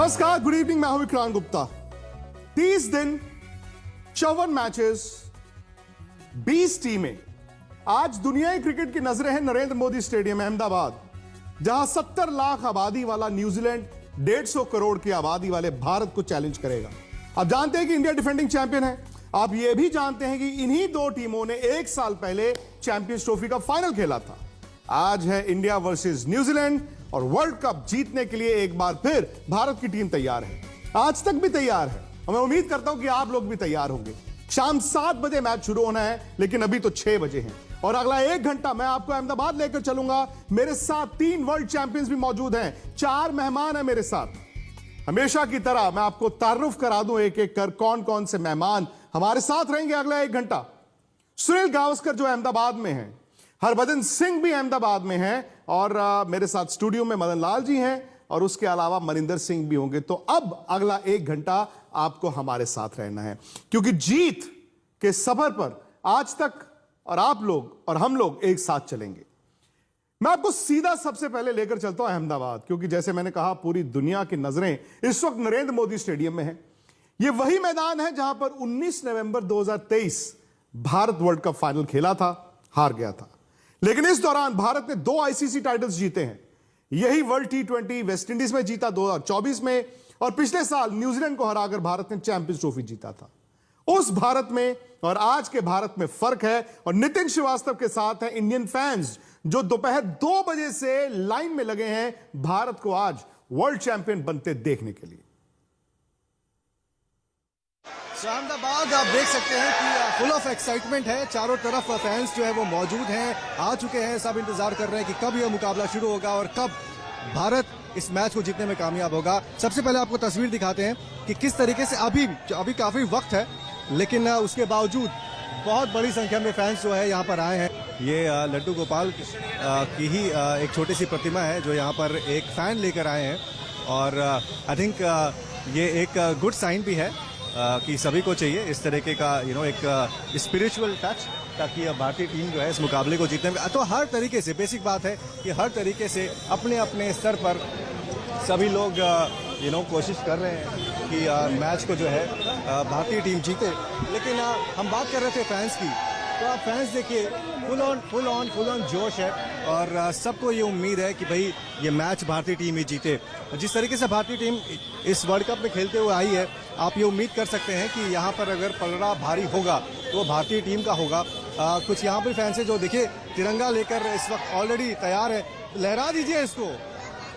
नमस्कार, good evening. मैं हूं विक्रांत गुप्ता। 30 दिन, 54 मैचेस, 20 टीमें। आज दुनियाई क्रिकेट की नजरें हैं नरेंद्र मोदी स्टेडियम अहमदाबाद, जहां 70 लाख आबादी वाला न्यूजीलैंड 150 करोड़ की आबादी वाले भारत को चैलेंज करेगा। आप जानते हैं कि इंडिया डिफेंडिंग चैंपियन है। आप यह भी जानते हैं कि इन्हीं दो टीमों ने 1 साल पहले चैंपियंस ट्रॉफी का फाइनल खेला था। आज है इंडिया वर्सेस न्यूजीलैंड और वर्ल्ड कप जीतने के लिए एक बार फिर भारत की टीम तैयार है। आज तक भी तैयार है और मैं उम्मीद करता हूं कि आप लोग भी तैयार होंगे। शाम 7 बजे मैच शुरू होना है, लेकिन अभी तो 6 बजे हैं और अगला 1 घंटा मैं आपको अहमदाबाद लेकर चलूंगा। मेरे साथ 3 वर्ल्ड चैंपियंस भी मौजूद हैं, 4 मेहमान हैं मेरे साथ। हमेशा की तरह मैं आपको तारुफ करा दूं एक एक कर कौन कौन से मेहमान हमारे साथ रहेंगे अगला 1 घंटा। सुनील गावस्कर जो अहमदाबाद में हैं, हरभजन सिंह भी अहमदाबाद में हैं और मेरे साथ स्टूडियो में मदन लाल जी हैं और उसके अलावा मनिंदर सिंह भी होंगे। तो अब अगला 1 घंटा आपको हमारे साथ रहना है, क्योंकि जीत के सफर पर आज तक और आप लोग और हम लोग एक साथ चलेंगे। मैं आपको सीधा सबसे पहले लेकर चलता हूं अहमदाबाद, क्योंकि जैसे मैंने कहा पूरी दुनिया की नजरें इस वक्त नरेंद्र मोदी स्टेडियम में है। यह वही मैदान है जहां पर 19 नवंबर 2023 भारत वर्ल्ड कप फाइनल खेला था, हार गया था। लेकिन इस दौरान भारत ने 2 आईसीसी टाइटल्स जीते हैं। यही वर्ल्ड T20 वेस्ट इंडीज में जीता 2024 में, और पिछले साल न्यूजीलैंड को हराकर भारत ने चैंपियंस ट्रॉफी जीता था। उस भारत में और आज के भारत में फर्क है, और नितिन श्रीवास्तव के साथ हैं इंडियन फैंस जो दोपहर 2 बजे से लाइन में लगे हैं भारत को आज वर्ल्ड चैंपियन बनते देखने के लिए। अहमदाबाद आप देख सकते हैं कि फुल ऑफ एक्साइटमेंट है। चारों तरफ फैंस जो है वो मौजूद हैं, आ चुके हैं। सब इंतजार कर रहे हैं कि कब यह मुकाबला शुरू होगा और कब भारत इस मैच को जीतने में कामयाब होगा। सबसे पहले आपको तस्वीर दिखाते हैं कि किस तरीके से अभी काफी वक्त है, लेकिन उसके बावजूद बहुत बड़ी संख्या में फैंस जो है यहाँ पर आए हैं। ये लड्डू गोपाल की ही एक छोटी सी प्रतिमा है जो यहाँ पर एक फैन लेकर आए हैं, और आई थिंक ये एक गुड साइन भी है कि सभी को चाहिए इस तरीके का एक स्पिरिचुअल टच, ताकि भारतीय टीम जो है इस मुकाबले को जीतने में। तो हर तरीके से बेसिक बात है कि हर तरीके से अपने अपने स्तर पर सभी लोग कोशिश कर रहे हैं कि मैच को जो है भारतीय टीम जीते। लेकिन हम बात कर रहे थे फैंस की, तो आप फैंस देखिए फुल ऑन जोश है, और सबको ये उम्मीद है कि भाई ये मैच भारतीय टीम ही जीते। जिस तरीके से भारतीय टीम इस वर्ल्ड कप में खेलते हुए आई है, आप ये उम्मीद कर सकते हैं कि यहाँ पर अगर पलड़ा भारी होगा तो वो भारतीय टीम का होगा। कुछ यहाँ पर फैंस है जो देखिए तिरंगा लेकर इस वक्त ऑलरेडी तैयार है। लहरा दीजिए, इसको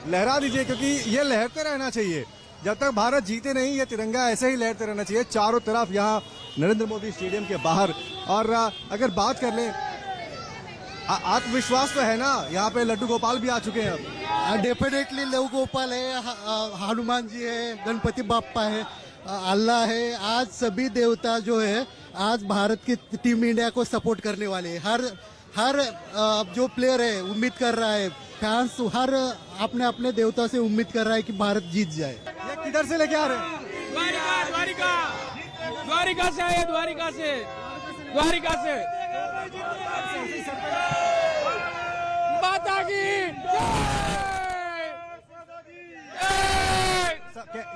लहरा दीजिए, क्योंकि ये लहरते रहना चाहिए जब तक भारत जीते नहीं। ये तिरंगा ऐसे ही लहरते रहना चाहिए चारों तरफ यहाँ नरेंद्र मोदी स्टेडियम के बाहर। और अगर बात कर लें, आत्मविश्वास तो है ना, यहाँ पे लड्डू गोपाल भी आ चुके हैं अब। डेफिनेटली लड्डू गोपाल है, हनुमान जी है, गणपति बाप्पा है, अल्लाह है। आज सभी देवता जो है आज भारत की टीम इंडिया को सपोर्ट करने वाले हैं। हर जो प्लेयर है उम्मीद कर रहा है, फैंस हर अपने अपने देवता से उम्मीद कर रहा है कि भारत जीत जाए। ये किधर से लेके आ रहे हैं? द्वारिका से आए, द्वारिका से माता की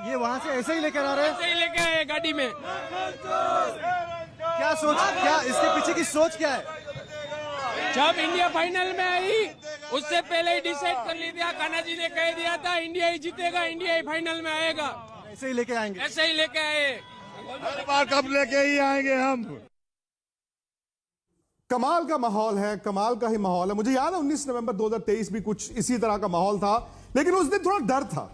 ये वहाँ से ऐसे ही लेकर आ रहे हैं? ऐसे ही लेके आए गाड़ी में। क्या इसके पीछे की सोच क्या है? जब इंडिया फाइनल में आई उससे पहले ही डिसाइड कर लिया, कान्हा जी ने कह दिया था इंडिया ही जीतेगा, इंडिया ही फाइनल में आएगा। ऐसे ही लेके आएंगे? ऐसे ही लेके आए। हर बार कब लेके ही आएंगे हम। कमाल का माहौल है, कमाल का ही माहौल है। मुझे याद है 19 नवंबर 2023 भी कुछ इसी तरह का माहौल था, लेकिन उस दिन थोड़ा डर था।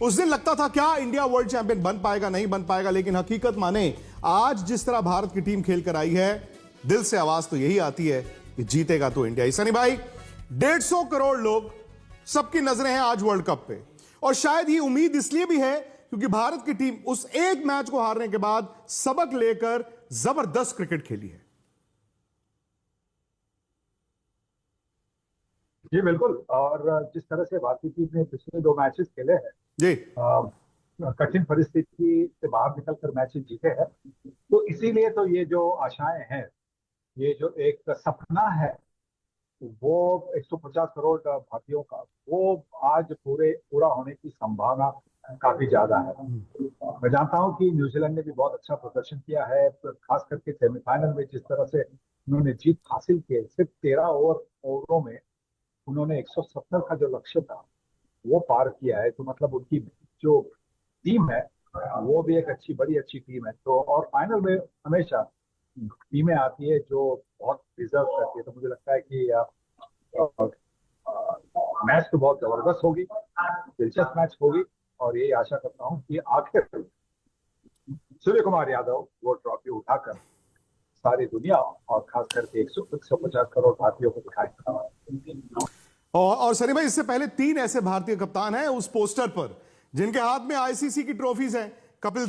उस दिन लगता था क्या इंडिया वर्ल्ड चैंपियन बन पाएगा, नहीं बन पाएगा। लेकिन हकीकत माने आज जिस तरह भारत की टीम खेल कर आई है, दिल से आवाज तो यही आती है कि जीतेगा तो इंडिया ही। सनी भाई, 150 करोड़ लोग, सबकी नजरें हैं आज वर्ल्ड कप पे, और शायद ये उम्मीद इसलिए भी है क्योंकि भारत की टीम उस एक मैच को हारने के बाद सबक लेकर जबरदस्त क्रिकेट खेली है। जी बिल्कुल, और जिस तरह से भारतीय टीम ने पिछले 2 मैचेस खेले हैं जी, कठिन परिस्थिति से बाहर निकलकर मैचेस जीते हैं, तो इसीलिए तो ये जो आशाएं हैं, ये जो एक सपना है वो 150 करोड़ भारतीयों का, वो आज पूरा होने की संभावना काफी ज्यादा है। मैं जानता हूं कि न्यूजीलैंड ने भी बहुत अच्छा प्रदर्शन किया है, खास करके सेमीफाइनल में जिस तरह से उन्होंने जीत हासिल की है। सिर्फ 13 ओवरों में उन्होंने 170 का जो लक्ष्य था वो पार किया है। तो मतलब उनकी जो टीम है वो भी एक बड़ी अच्छी टीम है। तो और फाइनल में हमेशा टीमें आती है जो बहुत डिजर्व करती है। तो मुझे लगता है कि मैच तो बहुत जबरदस्त होगी, दिलचस्प मैच होगी, और ये आशा करता हूं कि आखिर सूर्य कुमार यादव वो ट्रॉफी उठाकर सारी दुनिया और खास करके 150 करोड़ भारतीयों को दिखाएंगे। और सनी भाई, इससे पहले 3 ऐसे भारतीय कप्तान हैं उस पोस्टर पर जिनके हाथ में आईसीसी की ट्रॉफीज हैं। कपिल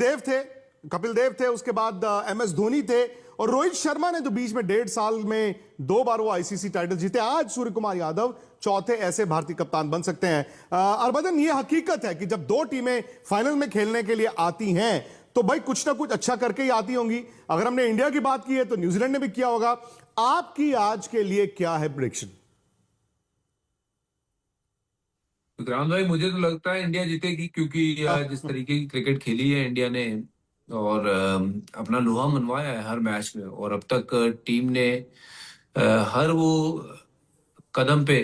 देव थे, उसके बाद MS धोनी थे, और रोहित शर्मा ने तो बीच में 1.5 साल में 2 बार वो आईसीसी टाइटल जीते। आज सूर्य कुमार यादव चौथे ऐसे भारतीय कप्तान बन सकते हैं। हरभजन, ये हकीकत है कि जब 2 टीमें फाइनल में खेलने के लिए आती हैं तो भाई कुछ ना कुछ अच्छा करके ही आती होंगी। अगर हमने इंडिया की बात की है तो न्यूजीलैंड ने भी किया होगा। आपकी आज के लिए क्या है प्रेडिक्शन? विक्रांत भाई, मुझे तो लगता है इंडिया जीतेगी, क्योंकि जिस तरीके की क्रिकेट खेली है इंडिया ने, और अपना लोहा मनवाया है हर मैच में, और अब तक टीम ने हर वो कदम पे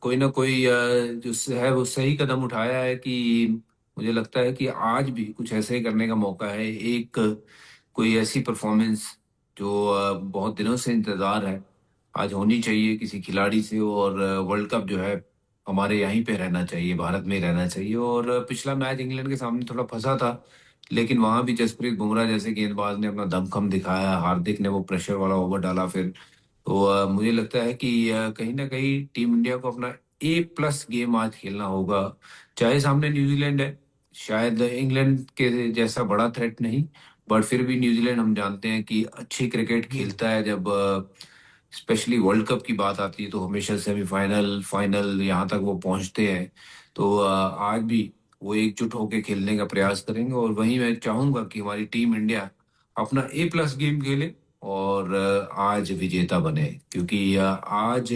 कोई ना कोई जो है वो सही कदम उठाया है, कि मुझे लगता है कि आज भी कुछ ऐसे ही करने का मौका है। एक कोई ऐसी परफॉर्मेंस जो बहुत दिनों से इंतजार है, आज होनी चाहिए किसी खिलाड़ी से, और वर्ल्ड कप जो है हमारे यहीं पे रहना चाहिए, भारत में रहना चाहिए। और पिछला मैच इंग्लैंड के सामने थोड़ा फंसा था, लेकिन वहां भी जसप्रीत बुमराह जैसे गेंदबाज ने अपना दमखम दिखाया, हार्दिक ने वो प्रेशर वाला ओवर डाला फिर। तो मुझे लगता है कि कहीं ना कहीं टीम इंडिया को अपना A+ गेम आज खेलना होगा। चाहे सामने न्यूजीलैंड है, शायद इंग्लैंड के जैसा बड़ा थ्रेट नहीं, बट फिर भी न्यूजीलैंड हम जानते हैं कि अच्छी क्रिकेट खेलता है। जब स्पेशली वर्ल्ड कप की बात आती है तो हमेशा सेमीफाइनल, फाइनल यहाँ तक वो पहुंचते हैं। तो आज भी वो एकजुट होकर खेलने का प्रयास करेंगे, और वहीं मैं चाहूंगा कि हमारी टीम इंडिया अपना A+ गेम खेले और आज विजेता बने, क्योंकि आज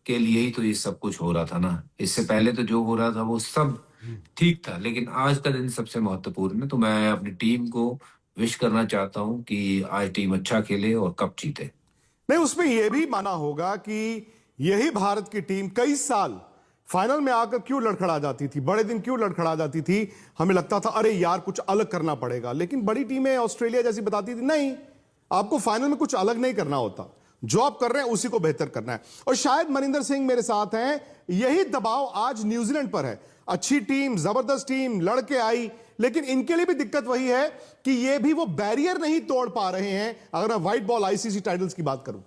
के लिए ही तो ये सब कुछ हो रहा था ना। इससे पहले तो जो हो रहा था वो सब ठीक था, लेकिन आज का दिन सबसे महत्वपूर्ण है। तो मैं अपनी टीम को विश करना चाहता हूं कि आज टीम अच्छा खेले और कप जीते। नहीं, उसमें यह भी माना होगा कि यही भारत की टीम कई साल फाइनल में आकर क्यों लड़खड़ा जाती थी, बड़े दिन क्यों लड़खड़ा जाती थी। हमें लगता था अरे यार कुछ अलग करना पड़ेगा, लेकिन बड़ी टीमें ऑस्ट्रेलिया जैसी बताती थी नहीं, आपको फाइनल में कुछ अलग नहीं करना होता, जो आप कर रहे हैं उसी को बेहतर करना है। और शायद मनिंदर सिंह मेरे साथ हैं, यही दबाव आज न्यूजीलैंड पर है। अच्छी टीम, जबरदस्त टीम लड़के आई, लेकिन इनके लिए भी दिक्कत वही है कि ये भी वो बैरियर नहीं तोड़ पा रहे हैं। अगर मैं व्हाइट बॉल आईसीसी टाइटल्स की बात करूं,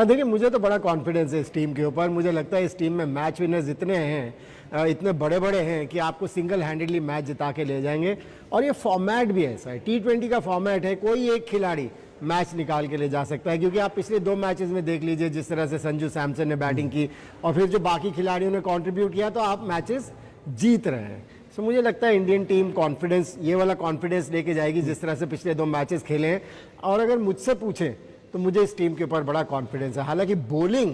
देखिए, मुझे तो बड़ा कॉन्फिडेंस है इस टीम के ऊपर। मुझे लगता है इस टीम में मैच विनर्स इतने हैं, इतने बड़े बड़े हैं कि आपको सिंगल हैंडेडली मैच जिता के ले जाएंगे। और ये फॉर्मेट भी ऐसा है, T20 का फॉर्मेट है, कोई एक खिलाड़ी मैच निकाल के ले जा सकता है। क्योंकि आप पिछले 2 मैचेस में देख लीजिए जिस तरह से संजू सैमसन ने बैटिंग की और फिर जो बाकी खिलाड़ियों ने कंट्रीब्यूट किया, तो आप मैचेस जीत रहे हैं। सो मुझे लगता है इंडियन टीम कॉन्फिडेंस, ये वाला कॉन्फिडेंस लेके जाएगी जिस तरह से पिछले 2 मैचेस खेले हैं। और अगर मुझसे पूछें तो मुझे इस टीम के ऊपर बड़ा कॉन्फिडेंस है। हालांकि बॉलिंग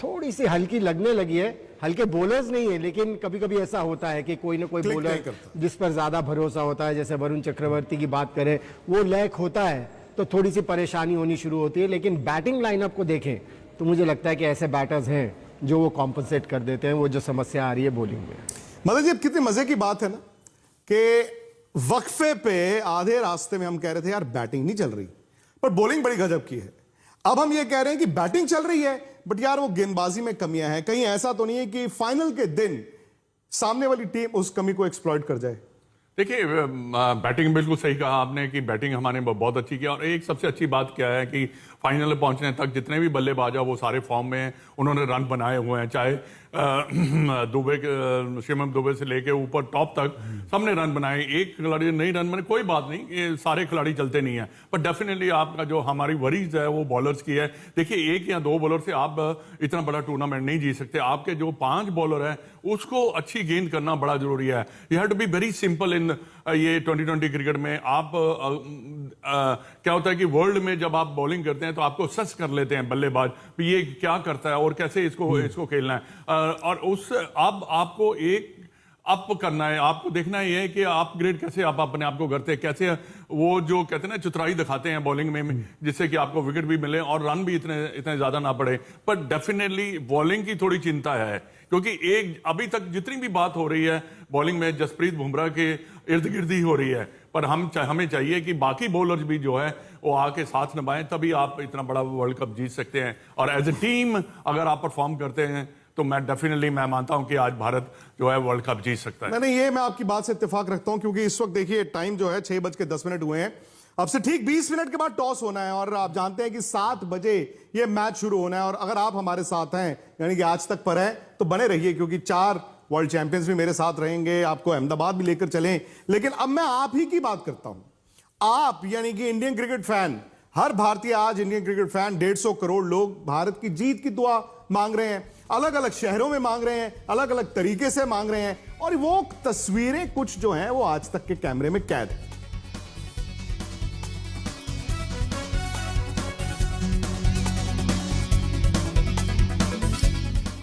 थोड़ी सी हल्की लगने लगी है, हल्के बॉलर्स नहीं है, लेकिन कभी कभी ऐसा होता है कि कोई ना कोई बॉलर जिस पर ज्यादा भरोसा होता है, जैसे वरुण चक्रवर्ती की बात करें, वो लैक होता है तो थोड़ी सी परेशानी होनी शुरू होती है। लेकिन बैटिंग लाइनअप को देखें तो मुझे लगता है कि ऐसे बैटर्स हैं जो वो कॉम्पनसेट कर देते हैं वो जो समस्या आ रही है बॉलिंग में। मतलब जी, अब कितनी मजे की बात है ना कि वक्फे पे आधे रास्ते में हम कह रहे थे यार बैटिंग नहीं चल रही, पर बॉलिंग बड़ी गजब की है। अब हम ये कह रहे हैं कि बैटिंग चल रही है, बट यार वो गेंदबाजी में कमियां हैं। कहीं ऐसा तो नहीं है कि फाइनल के दिन सामने वाली टीम उस कमी को एक्सप्लॉइट कर जाए? देखिए, बैटिंग बिल्कुल सही कहा आपने कि बैटिंग हमारे बहुत अच्छी की, और एक सबसे अच्छी बात क्या है कि फाइनल में पहुंचने तक जितने भी बल्लेबाज हैं वो सारे फॉर्म में हैं, उन्होंने रन बनाए हुए हैं। चाहे शिवम दुबे से लेके ऊपर टॉप तक सबने रन बनाए, एक खिलाड़ी नहीं रन बनाए, कोई बात नहीं, ये सारे खिलाड़ी चलते नहीं है, पर डेफिनेटली आपका जो हमारी वरीज है वो बॉलर्स की है। देखिए, एक या दो बॉलर से आप इतना बड़ा टूर्नामेंट नहीं जीत सकते। आपके जो 5 बॉलर हैं उसको अच्छी गेंद करना बड़ा जरूरी है। You have to be very simple in ये 2020 क्रिकेट में। आप क्या होता है कि वर्ल्ड में जब आप बॉलिंग करते हैं तो आपको सस कर लेते हैं बल्लेबाज, ये क्या करता है और कैसे इसको खेलना है, और उस अब आपको एक अप करना है, आपको देखना ही है कि अपग्रेड कैसे आप अपने आप को करते हैं, कैसे वो जो कहते हैं ना चतुराई दिखाते हैं बॉलिंग में, जिससे कि आपको विकेट भी मिले और रन भी इतने ज्यादा ना पड़े। पर डेफिनेटली बॉलिंग की थोड़ी चिंता है, क्योंकि एक अभी तक जितनी भी बात हो रही है बॉलिंग में जसप्रीत बुमराह के इर्द गिर्द ही हो रही है, पर हमें चाहिए कि बाकी बॉलर्स भी जो है वो आके साथ निभाएं, तभी आप इतना बड़ा वर्ल्ड कप जीत सकते हैं। और एज ए टीम अगर आप परफॉर्म करते हैं तो मैं मानता हूं कि आज भारत जो है वर्ल्ड कप जीत सकता है। नहीं, ये मैं आपकी बात से इत्तेफाक रखता हूं, क्योंकि इस वक्त देखिए टाइम जो है 6:10 हुए हैं। अब से ठीक 20 मिनट के बाद टॉस होना है और आप जानते हैं कि 7 बजे ये मैच शुरू होना है। और अगर आप हमारे साथ हैं, यानी कि आज तक पर हैं, तो बने रहिए, क्योंकि 4 वर्ल्ड चैंपियंस भी मेरे साथ रहेंगे, आपको अहमदाबाद भी लेकर चलें। लेकिन अब मैं आप ही की बात करता हूं। आप यानी कि इंडियन क्रिकेट फैन, हर भारतीय आज इंडियन क्रिकेट फैन, 150 करोड़ लोग भारत की जीत की दुआ मांग रहे हैं, अलग अलग शहरों में मांग रहे हैं, अलग अलग तरीके से मांग रहे हैं, और वो तस्वीरें कुछ जो हैं वो आज तक के कैमरे में कैद है।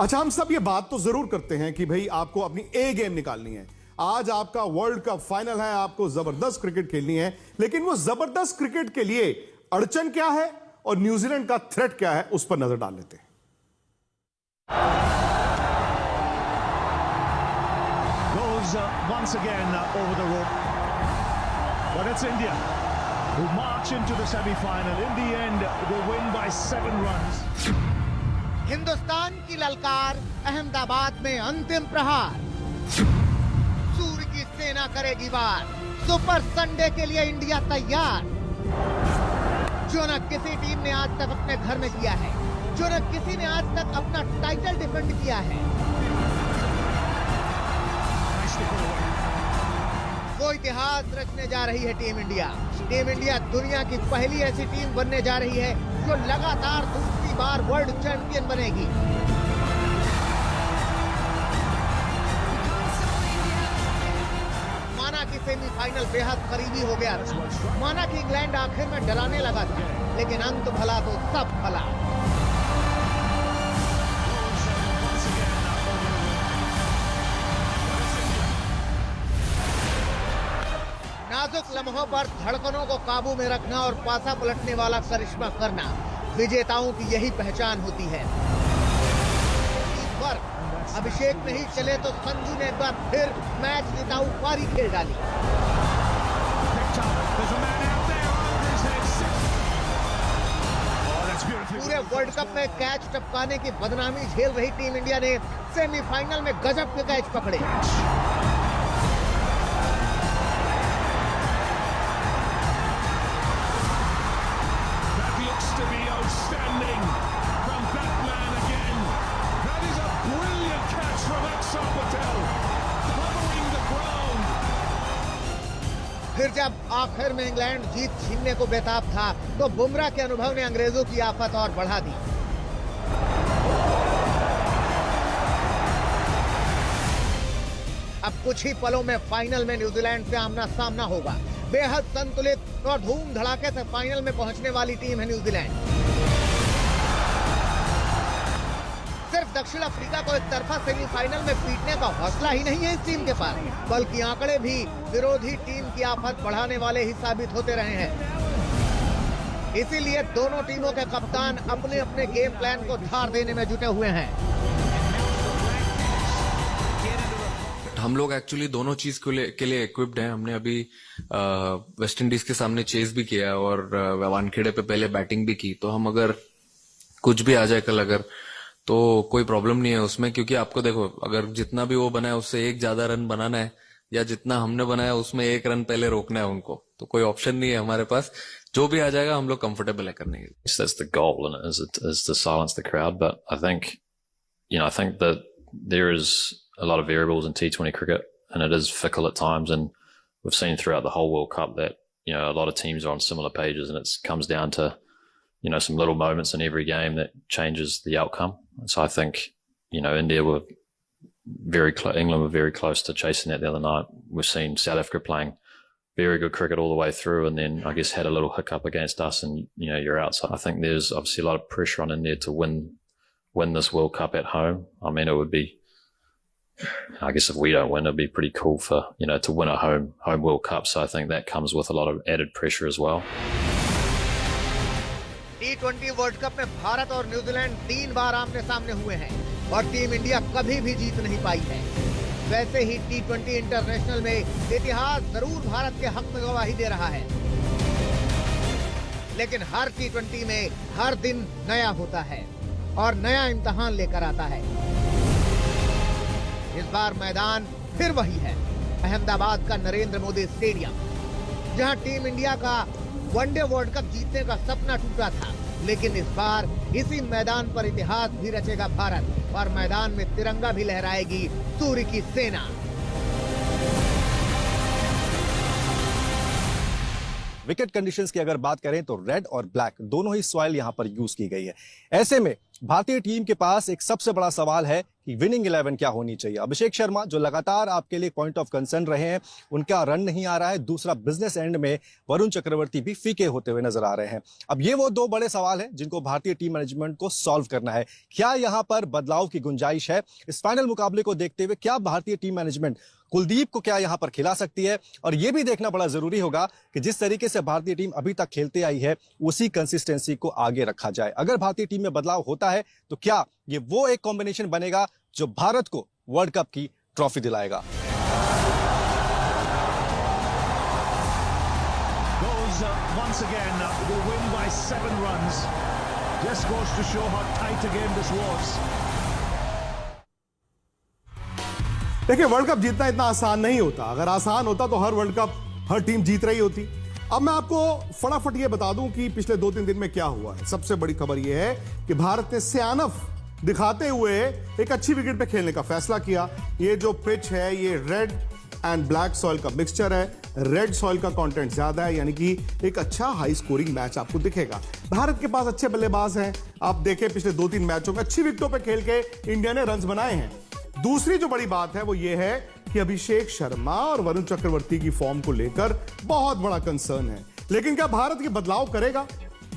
अच्छा, हम सब ये बात तो जरूर करते हैं कि भाई आपको अपनी ए गेम निकालनी है। आज आपका वर्ल्ड कप फाइनल है, आपको जबरदस्त क्रिकेट खेलनी है, लेकिन वो जबरदस्त क्रिकेट के लिए अड़चन क्या है और न्यूजीलैंड का थ्रेट क्या है, उस पर नजर डाल लेते हैं। Goes once again over the rope, but it's India who march into the semi-final. In the end, they win by 7 runs. Hindustan की ललकार, अहमदाबाद में अंतिम प्रहार, सूर्य की सेना करेगी वार, सुपर संडे के लिए इंडिया तैयार। जो न किसी टीम ने आज तक अपने घर में किया है, जो न किसी ने आज तक अपना टाइटल डिफेंड किया है, वो इतिहास रचने जा रही है टीम इंडिया। टीम इंडिया दुनिया की पहली ऐसी टीम बनने जा रही है जो लगातार दूसरी बार वर्ल्ड चैंपियन बनेगी। माना कि सेमीफाइनल बेहद करीबी हो गया था, माना कि इंग्लैंड आखिर में डराने लगा था, लेकिन अंत भला तो सब भला। नाजुक लम्हों पर धड़कनों को काबू में रखना और पासा पलटने वाला करिश्मा करना विजेताओं की यही पहचान होती है। पर अभिषेक नहीं चले तो संजू ने एक बार फिर मैच जिताऊ पारी खेल डाली। पूरे वर्ल्ड कप में कैच टपकाने की बदनामी झेल रही टीम इंडिया ने सेमीफाइनल में गजब के कैच पकड़े। फिर जब आखिर में इंग्लैंड जीत छीनने को बेताब था, तो बुमराह के अनुभव ने अंग्रेजों की आफत और बढ़ा दी। अब कुछ ही पलों में फाइनल में न्यूजीलैंड से आमना सामना होगा। बेहद संतुलित और धूम धड़ाके से फाइनल में पहुंचने वाली टीम है न्यूजीलैंड। सिर्फ दक्षिण अफ्रीका को एक तरफा सेमीफाइनल में पीटने का हौसला ही नहीं है इस टीम के पास, बल्कि आंकड़े भी विरोधी टीम की आफत बढ़ाने वाले ही साबित होते रहे हैं। इसीलिए दोनों टीमों के कप्तान अपने अपने गेम प्लान को धार देने में जुटे हुए हैं। हम लोग एक्चुअली दोनों चीज के लिए इक्विप्ड हैं। हमने अभी वेस्ट इंडीज के सामने चेस भी किया और वानखेड़े पे पहले बैटिंग भी की, तो हम अगर कुछ भी आ जाए कल अगर, तो कोई प्रॉब्लम नहीं है उसमें, क्योंकि आपको देखो अगर जितना भी वो बना है उससे एक ज्यादा रन बनाना है, या जितना हमने बनाया उसमें 1 रन पहले रोकना है उनको, तो कोई ऑप्शन नहीं है हमारे पास। जो भी आ जाएगा हम लोग कंफर्टेबल है करने के लिए। That's the goal, and is to silence the crowd. But I think that there is a lot of variables in T20 cricket. it is fickle at times. And we've seen throughout the whole World Cup that, you know, a lot of teams are on similar pages, and it comes down to, you know, some little moments in every game that changes the outcome. So I think, you know, England were very close to chasing that the other night. We've seen South Africa playing very good cricket all the way through, and then I guess had a little hiccup against us, and, you know, you're out. So I think there's obviously a lot of pressure on India to win this World Cup at home. I mean, it would be, I guess if we don't win, it'd be pretty cool for, you know, to win a home World Cup. So I think that comes with a lot of added pressure as well. T20 world cup में भारत और New Zealand 3 बार आमने सामने हुए हैं और team India कभी भी जीत नहीं पाई है। वैसे ही T20 इंटरनेशनल में इतिहास जरूर भारत के हक में गवाही दे रहा है, लेकिन हर T20 में हर दिन नया होता है और नया इम्तिहान लेकर आता है। इस बार मैदान फिर वही है, अहमदाबाद का नरेंद्र मोदी स्टेडियम, जहां टीम इंडिया का वनडे वर्ल्ड कप जीतने का सपना टूटा था। लेकिन इस बार इसी मैदान पर इतिहास भी रचेगा भारत और मैदान में तिरंगा भी लहराएगी सूर्य की सेना। विकेट कंडीशंस की अगर बात करें तो रेड और ब्लैक दोनों ही सॉइल यहां पर यूज की गई है। ऐसे में भारतीय टीम के पास एक सबसे बड़ा सवाल है कि विनिंग 11 क्या होनी चाहिए। अभिषेक शर्मा जो लगातार आपके लिए पॉइंट ऑफ कंसर्न रहे हैं, उनका रन नहीं आ रहा है। दूसरा, बिजनेस एंड में वरुण चक्रवर्ती भी फीके होते हुए नजर आ रहे हैं। अब ये वो 2 बड़े सवाल हैं जिनको भारतीय टीम मैनेजमेंट को सॉल्व करना है। क्या यहां पर बदलाव की गुंजाइश है? इस फाइनल मुकाबले को देखते हुए क्या भारतीय टीम मैनेजमेंट कुलदीप को क्या यहां पर खिला सकती है? और यह भी देखना बड़ा जरूरी होगा कि जिस तरीके से भारतीय टीम अभी तक खेलते आई है उसी कंसिस्टेंसी को आगे रखा जाए। अगर भारतीय टीम में बदलाव होता है तो क्या ये वो एक कॉम्बिनेशन बनेगा जो भारत को वर्ल्ड कप की ट्रॉफी दिलाएगा? Once again, will win by 7 runs. Just goes to show how tight a game this was. देखिए, वर्ल्ड कप जीतना इतना आसान नहीं होता। अगर आसान होता तो हर वर्ल्ड कप हर टीम जीत रही होती। अब मैं आपको फटाफट ये बता दूं कि पिछले 2-3 दिन में क्या हुआ है। सबसे बड़ी खबर यह है कि भारत ने सियानफ दिखाते हुए एक अच्छी विकेट पे खेलने का फैसला किया। ये जो पिच है ये रेड एंड ब्लैक सॉइल का मिक्सचर है। रेड सॉइल का कंटेंट ज्यादा है, यानी कि एक अच्छा हाई स्कोरिंग मैच आपको दिखेगा। भारत के पास अच्छे बल्लेबाज हैं। आप देखें पिछले 2-3 मैचों में अच्छी विकेटों पे खेल के इंडिया ने रन बनाए हैं। दूसरी जो बड़ी बात है वो ये है कि अभिषेक शर्मा और वरुण चक्रवर्ती की फॉर्म को लेकर बहुत बड़ा कंसर्न है। लेकिन क्या भारत ये बदलाव करेगा?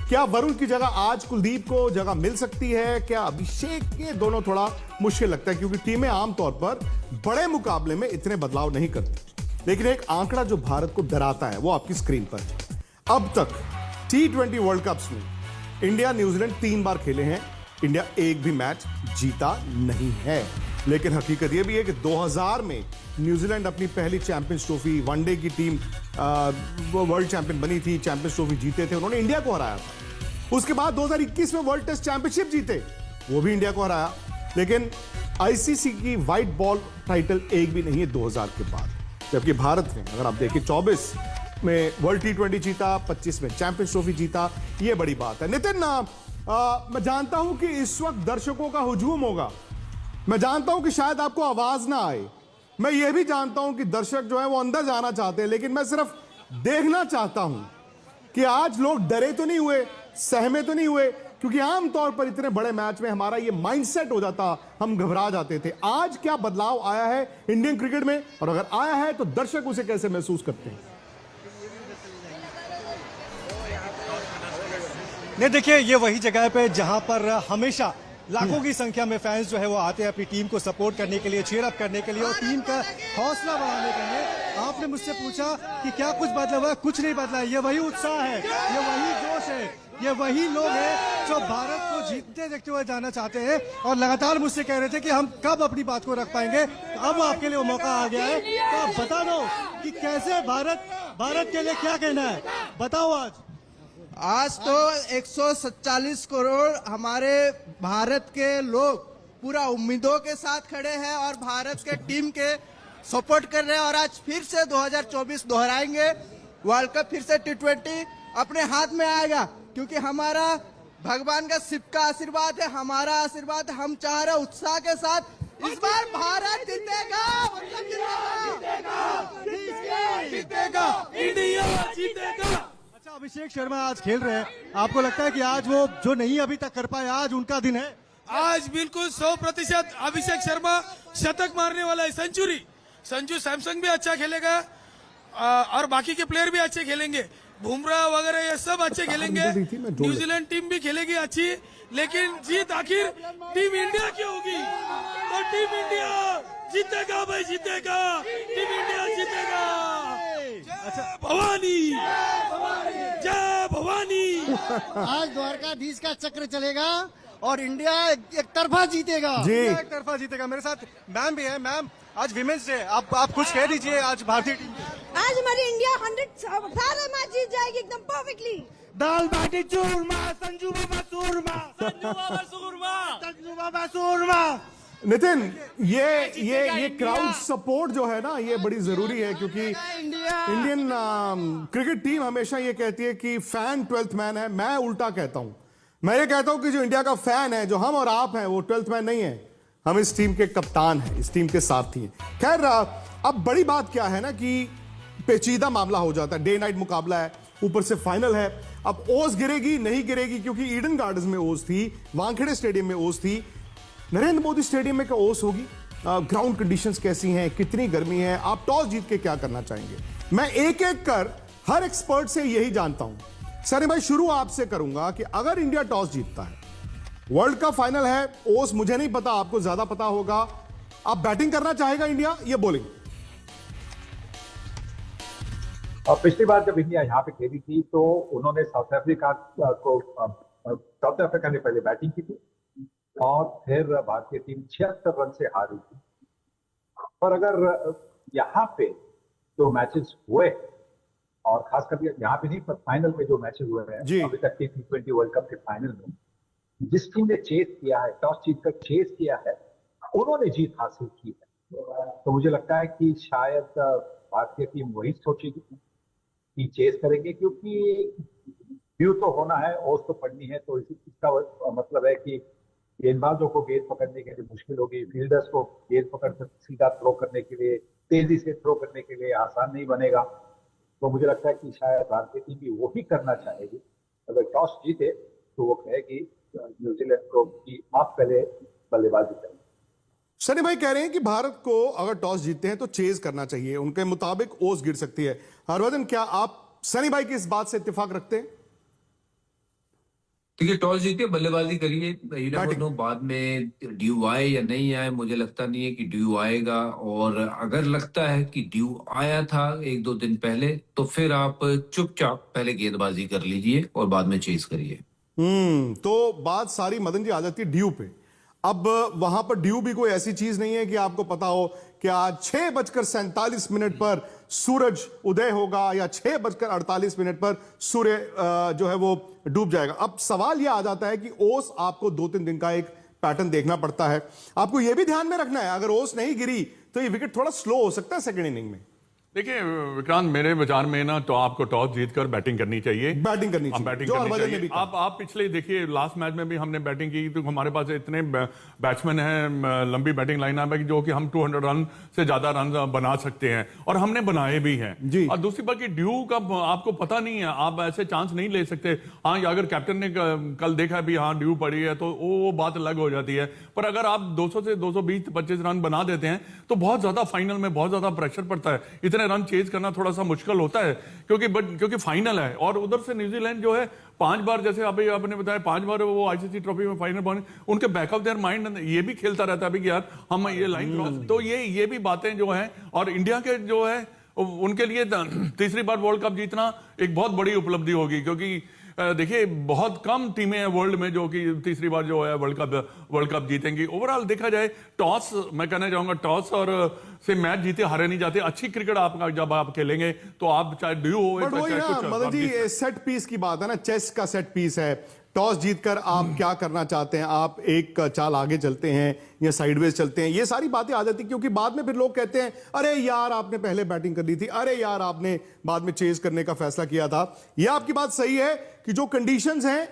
क्या वरुण की जगह आज कुलदीप को जगह मिल सकती है? क्या अभिषेक? ये दोनों थोड़ा मुश्किल लगता है क्योंकि टीमें आमतौर पर बड़े मुकाबले में इतने बदलाव नहीं करती। लेकिन एक आंकड़ा जो भारत को डराता है वो आपकी स्क्रीन पर है। अब तक T20 वर्ल्ड कप्स में इंडिया न्यूजीलैंड 3 बार खेले हैं, इंडिया एक भी मैच जीता नहीं है। लेकिन हकीकत यह भी है कि 2000 में न्यूजीलैंड अपनी पहली चैंपियंस ट्रॉफी, वनडे की टीम वो वर्ल्ड चैंपियन बनी थी, चैंपियंस ट्रॉफी जीते थे, उन्होंने इंडिया को हराया था। उसके बाद 2021 में वर्ल्ड टेस्ट चैंपियनशिप जीते, वो भी इंडिया को हराया। लेकिन आईसीसी की व्हाइट बॉल टाइटल एक भी नहीं है 2000 के बाद। जबकि भारत ने, अगर आप देखिए, 24 में वर्ल्ड T20 जीता, 25 में चैंपियंस ट्रॉफी जीता। ये बड़ी बात है। नितिन, मैं जानता हूं कि इस वक्त दर्शकों का हुजूम होगा, मैं जानता हूं कि शायद आपको आवाज ना आए, मैं ये भी जानता हूं कि दर्शक जो है वो अंदर जाना चाहते हैं, लेकिन मैं सिर्फ देखना चाहता हूं कि आज लोग डरे तो नहीं हुए, सहमे तो नहीं हुए, क्योंकि आमतौर पर इतने बड़े मैच में हमारा ये माइंडसेट हो जाता, हम घबरा जाते थे। आज क्या बदलाव आया है इंडियन क्रिकेट में, और अगर आया है तो दर्शक उसे कैसे महसूस करते हैं? नहीं, देखिए, ये वही जगह पे जहां पर हमेशा लाखों की संख्या में फैंस जो है वो आते हैं अपनी टीम को सपोर्ट करने के लिए, चीयर अप करने के लिए और टीम का हौसला बढ़ाने के लिए। आपने मुझसे पूछा कि क्या कुछ बदला हुआ है? कुछ नहीं बदला है। ये वही उत्साह है, ये वही जोश है, ये वही लोग हैं जो भारत को जीतते देखते हुए जाना चाहते हैं और लगातार मुझसे कह रहे थे कि हम कब अपनी बात को रख पाएंगे। अब आपके लिए वो मौका आ गया है, तो आप बता दो कि कैसे भारत के लिए क्या कहना है, बताओ। आज तो 147 करोड़ हमारे भारत के लोग पूरा उम्मीदों के साथ खड़े हैं और भारत के टीम के सपोर्ट कर रहे हैं। और आज फिर से 2024 दोहराएंगे, वर्ल्ड कप फिर से T20 अपने हाथ में आएगा, क्योंकि हमारा भगवान का सिर्फ का आशीर्वाद है, हमारा आशीर्वाद है। हम चाह रहे उत्साह के साथ इस बार भारत जीतेगा, मतलब जीतेगा, इंडिया जीतेगा। अच्छा अभिषेक शर्मा आज खेल रहे हैं, आपको लगता है कि आज वो जो नहीं अभी तक कर पाए आज उनका दिन है? आज बिल्कुल 100% अभिषेक शर्मा शतक मारने वाला है, सेंचुरी। संजू सैमसंग भी अच्छा खेलेगा और बाकी के प्लेयर भी अच्छे खेलेंगे, बुमराह वगैरह ये सब अच्छे खेलेंगे। न्यूजीलैंड टीम भी खेलेगी अच्छी, लेकिन जीत आखिर टीम इंडिया की होगी। तो टीम इंडिया जीतेगा भाई, जीतेगा, टीम इंडिया जीतेगा। जय भवानी, जय भवानी। आज द्वारकाधीश का चक्र चलेगा और इंडिया एक तरफा जीतेगा। एक तरफा जीतेगा। मेरे साथ मैम भी है। मैम आज विमेंस डे, आप कुछ कह दीजिए आज भारतीय टीम। आज हमारी इंडिया 100 सारा मैच जीत जाएगी एकदम परफेक्टली। दाल बाटी चूरमा, संजू बाबा सूरमा, संजू बाबा सूरमा, संजू बाबा सूरमा। नितिन, ये क्राउड सपोर्ट जो है ना, ये बड़ी जरूरी है, क्योंकि इंडियन क्रिकेट टीम हमेशा ये कहती है कि फैन 12th मैन है। मैं उल्टा कहता हूं, मैं ये कहता हूं कि जो इंडिया का फैन है, जो हम और आप हैं, वो 12th मैन नहीं है। हम इस टीम के कप्तान हैं, इस टीम के साथी हैं। खैर, अब बड़ी बात क्या है ना कि पेचीदा मामला हो जाता है। डे नाइट मुकाबला है, ऊपर से फाइनल है। अब ओस गिरेगी नहीं गिरेगी, क्योंकि ईडन गार्डन्स में ओस थी, वानखेड़े स्टेडियम में ओस थी, नरेंद्र मोदी स्टेडियम में क्या ओस होगी? ग्राउंड कंडीशंस कैसी हैं, कितनी गर्मी है, आप टॉस जीत के क्या करना चाहेंगे? मैं एक एक कर हर एक्सपर्ट से यही जानता हूं। सनी भाई, शुरू आपसे करूंगा कि अगर इंडिया टॉस जीतता है, वर्ल्ड कप फाइनल है, ओस मुझे नहीं पता, आपको ज्यादा पता होगा, आप बैटिंग करना चाहेगा इंडिया या बॉलिंग? और पिछली बार जब इंडिया यहाँ पे खेली थी तो उन्होंने साउथ अफ्रीका ने पहले बैटिंग की थी और फिर भारतीय टीम 76 रन से हारी थी। पर अगर यहाँ पे जो मैचेस हुए, और खासकर यहाँ पे नहीं पर फाइनल में जो मैचेस हुए हैं अभी तक के T20 वर्ल्ड कप के फाइनल में, जिस टीम ने चेस किया है, टॉस जीतकर चेस किया है, उन्होंने जीत हासिल की है। तो मुझे लगता है कि शायद भारतीय टीम वही सोचेगी कि चेस करेंगे, क्योंकि ड्यू तो होना है, ओस तो पड़नी है। तो इसका मतलब है कि गेंदबाजों को गेंद पकड़ने के लिए मुश्किल होगी, फील्डर्स को गेंद पकड़ कर सीधा थ्रो करने के लिए, तेजी से थ्रो करने के लिए आसान नहीं बनेगा। तो मुझे लगता है कि शायद भारतीय टीम भी वही करना चाहेगी। अगर टॉस जीते तो वो कहेगी न्यूजीलैंड को कि आप पहले बल्लेबाजी करें। सनी भाई कह रहे हैं कि भारत को अगर टॉस जीतते हैं तो चेज करना चाहिए, उनके मुताबिक ओस गिर सकती है। हरभजन, क्या आप सनी भाई की इस बात से इत्तेफाक रखते हैं? देखिए, टॉस जीतिए, बल्लेबाजी करिए, यू नेवर नो बाद में ड्यू आए या नहीं आए। मुझे लगता नहीं है कि ड्यू आएगा, और अगर लगता है कि ड्यू आया था 1-2 दिन पहले, तो फिर आप चुपचाप पहले गेंदबाजी कर लीजिए और बाद में चेज करिए। तो बात सारी मदन जी आ जाती है ड्यू पे। अब वहां पर ड्यू भी कोई ऐसी चीज नहीं है कि आपको पता हो कि आज 6:47 पर सूरज उदय होगा या 6:48 पर सूर्य जो है वो डूब जाएगा। अब सवाल यह आ जाता है कि ओस आपको 2-3 दिन का एक पैटर्न देखना पड़ता है। आपको यह भी ध्यान में रखना है, अगर ओस नहीं गिरी तो ये विकेट थोड़ा स्लो हो सकता है सेकंड इनिंग में। देखिए विक्रांत, मेरे विचार में ना तो आपको टॉस जीतकर बैटिंग करनी चाहिए। बैटिंग करनी चाहिए। आप पिछले देखिए लास्ट मैच में भी हमने बैटिंग की, तो हमारे पास इतने बैट्समैन हैं, लंबी बैटिंग लाइनअप है जो कि हम 200 रन से ज्यादा रन बना सकते हैं, और हमने बनाए भी हैं। और दूसरी बात कि ड्यू का आपको पता नहीं है, आप ऐसे चांस नहीं ले सकते। हाँ, अगर कैप्टन ने कल देखा भी हाँ ड्यू पड़ी है तो वो बात अलग हो जाती है, पर अगर आप 200 से 220-25 रन बना देते हैं तो बहुत ज्यादा फाइनल में बहुत ज्यादा प्रेशर पड़ता है। इतने रन चेज करना थोड़ा सा मुश्किल होता है, क्योंकि फाइनल है। और उधर से न्यूजीलैंड जो है 5 बार, जैसे अभी आपने बताया 5 बार वो आईसीसी ट्रॉफी में फाइनल पहुंचे, उनके बैक ऑफ देयर माइंड ये भी खेलता रहता है कि यार हम ये लाइन क्रॉस, तो ये भी बातें जो हैं। और इंडिया के जो है उनके लिए तीसरी बार वर्ल्ड कप जीतना एक बहुत बड़ी उपलब्धि होगी, क्योंकि देखिए बहुत कम टीमें हैं वर्ल्ड में जो कि तीसरी बार जो है वर्ल्ड कप जीतेंगी। ओवरऑल देखा जाए टॉस, मैं कहना चाहूंगा टॉस और से मैच जीते हारे नहीं जाते। अच्छी क्रिकेट आपका जब आप खेलेंगे तो आप चाहे ड्यू हो, मदन जी सेट पीस की बात है ना, चेस का सेट पीस है। टॉस जीतकर आप क्या करना चाहते हैं, आप एक चाल आगे चलते हैं या साइडवेज चलते हैं, ये सारी बातें आ जाती, क्योंकि बाद में फिर लोग कहते हैं अरे यार आपने पहले बैटिंग कर दी थी, अरे यार आपने बाद में चेज करने का फैसला किया था। यह आपकी बात सही है कि जो कंडीशंस हैं,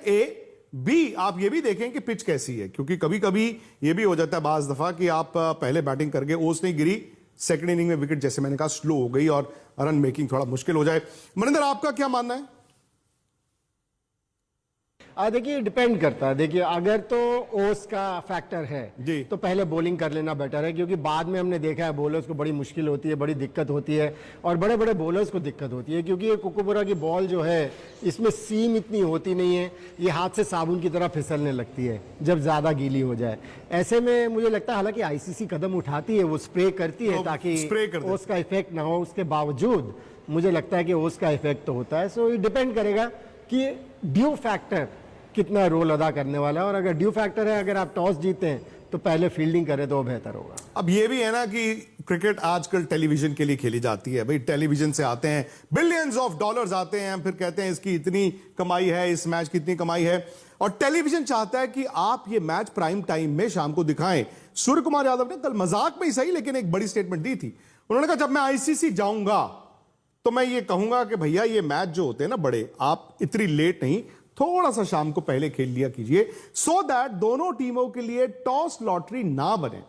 बी, आप ये भी देखें कि पिच कैसी है, क्योंकि कभी कभी ये भी हो जाता है बाज दफा कि आप पहले बैटिंग करके ओस नहीं गिरी, सेकंड इनिंग में विकेट जैसे मैंने कहा स्लो हो गई और रन मेकिंग थोड़ा मुश्किल हो जाए। मनिंदर, आपका क्या मानना है? देखिए डिपेंड करता है। देखिए अगर तो ओस का फैक्टर है जी, तो पहले बॉलिंग कर लेना बेटर है, क्योंकि बाद में हमने देखा है बॉलर्स को बड़ी मुश्किल होती है, बड़ी दिक्कत होती है, और बड़े बड़े बॉलर्स को दिक्कत होती है, क्योंकि ये कुकुबुरा की बॉल जो है इसमें सीम इतनी होती नहीं है, ये हाथ से साबुन की तरह फिसलने लगती है जब ज़्यादा गीली हो जाए। ऐसे में मुझे लगता है, हालांकि आईसीसी कदम उठाती है, वो स्प्रे करती है ताकि ओस का इफेक्ट ना हो, उसके बावजूद मुझे लगता है कि ओस का इफेक्ट तो होता है। सो ये डिपेंड करेगा कि ड्यू फैक्टर कितना रोल अदा करने वाला है, और अगर ड्यू फैक्टर है, अगर आप टॉस जीते हैं तो पहले फील्डिंग करें तो बेहतर होगा। अब ये भी है ना कि क्रिकेट आजकल टेलीविजन के लिए खेली जाती है भाई, टेलीविजन से आते हैं बिलियंस ऑफ डॉलर्स आते हैं, फिर कहते हैं इसकी इतनी कमाई है, इस मैच की इतनी कमाई है, और टेलीविजन चाहता है कि आप ये मैच प्राइम टाइम में शाम को दिखाएं। सूर्य कुमार यादव ने कल मजाक में ही सही लेकिन एक बड़ी स्टेटमेंट दी थी। उन्होंने कहा जब मैं आईसीसी जाऊंगा तो मैं ये कहूंगा कि भैया ये मैच जो होते हैं ना बड़े, आप इतनी लेट नहीं, थोड़ा सा शाम को पहले खेल लिया कीजिए, सो दैट दोनों टीमों के लिए टॉस लॉटरी ना बने।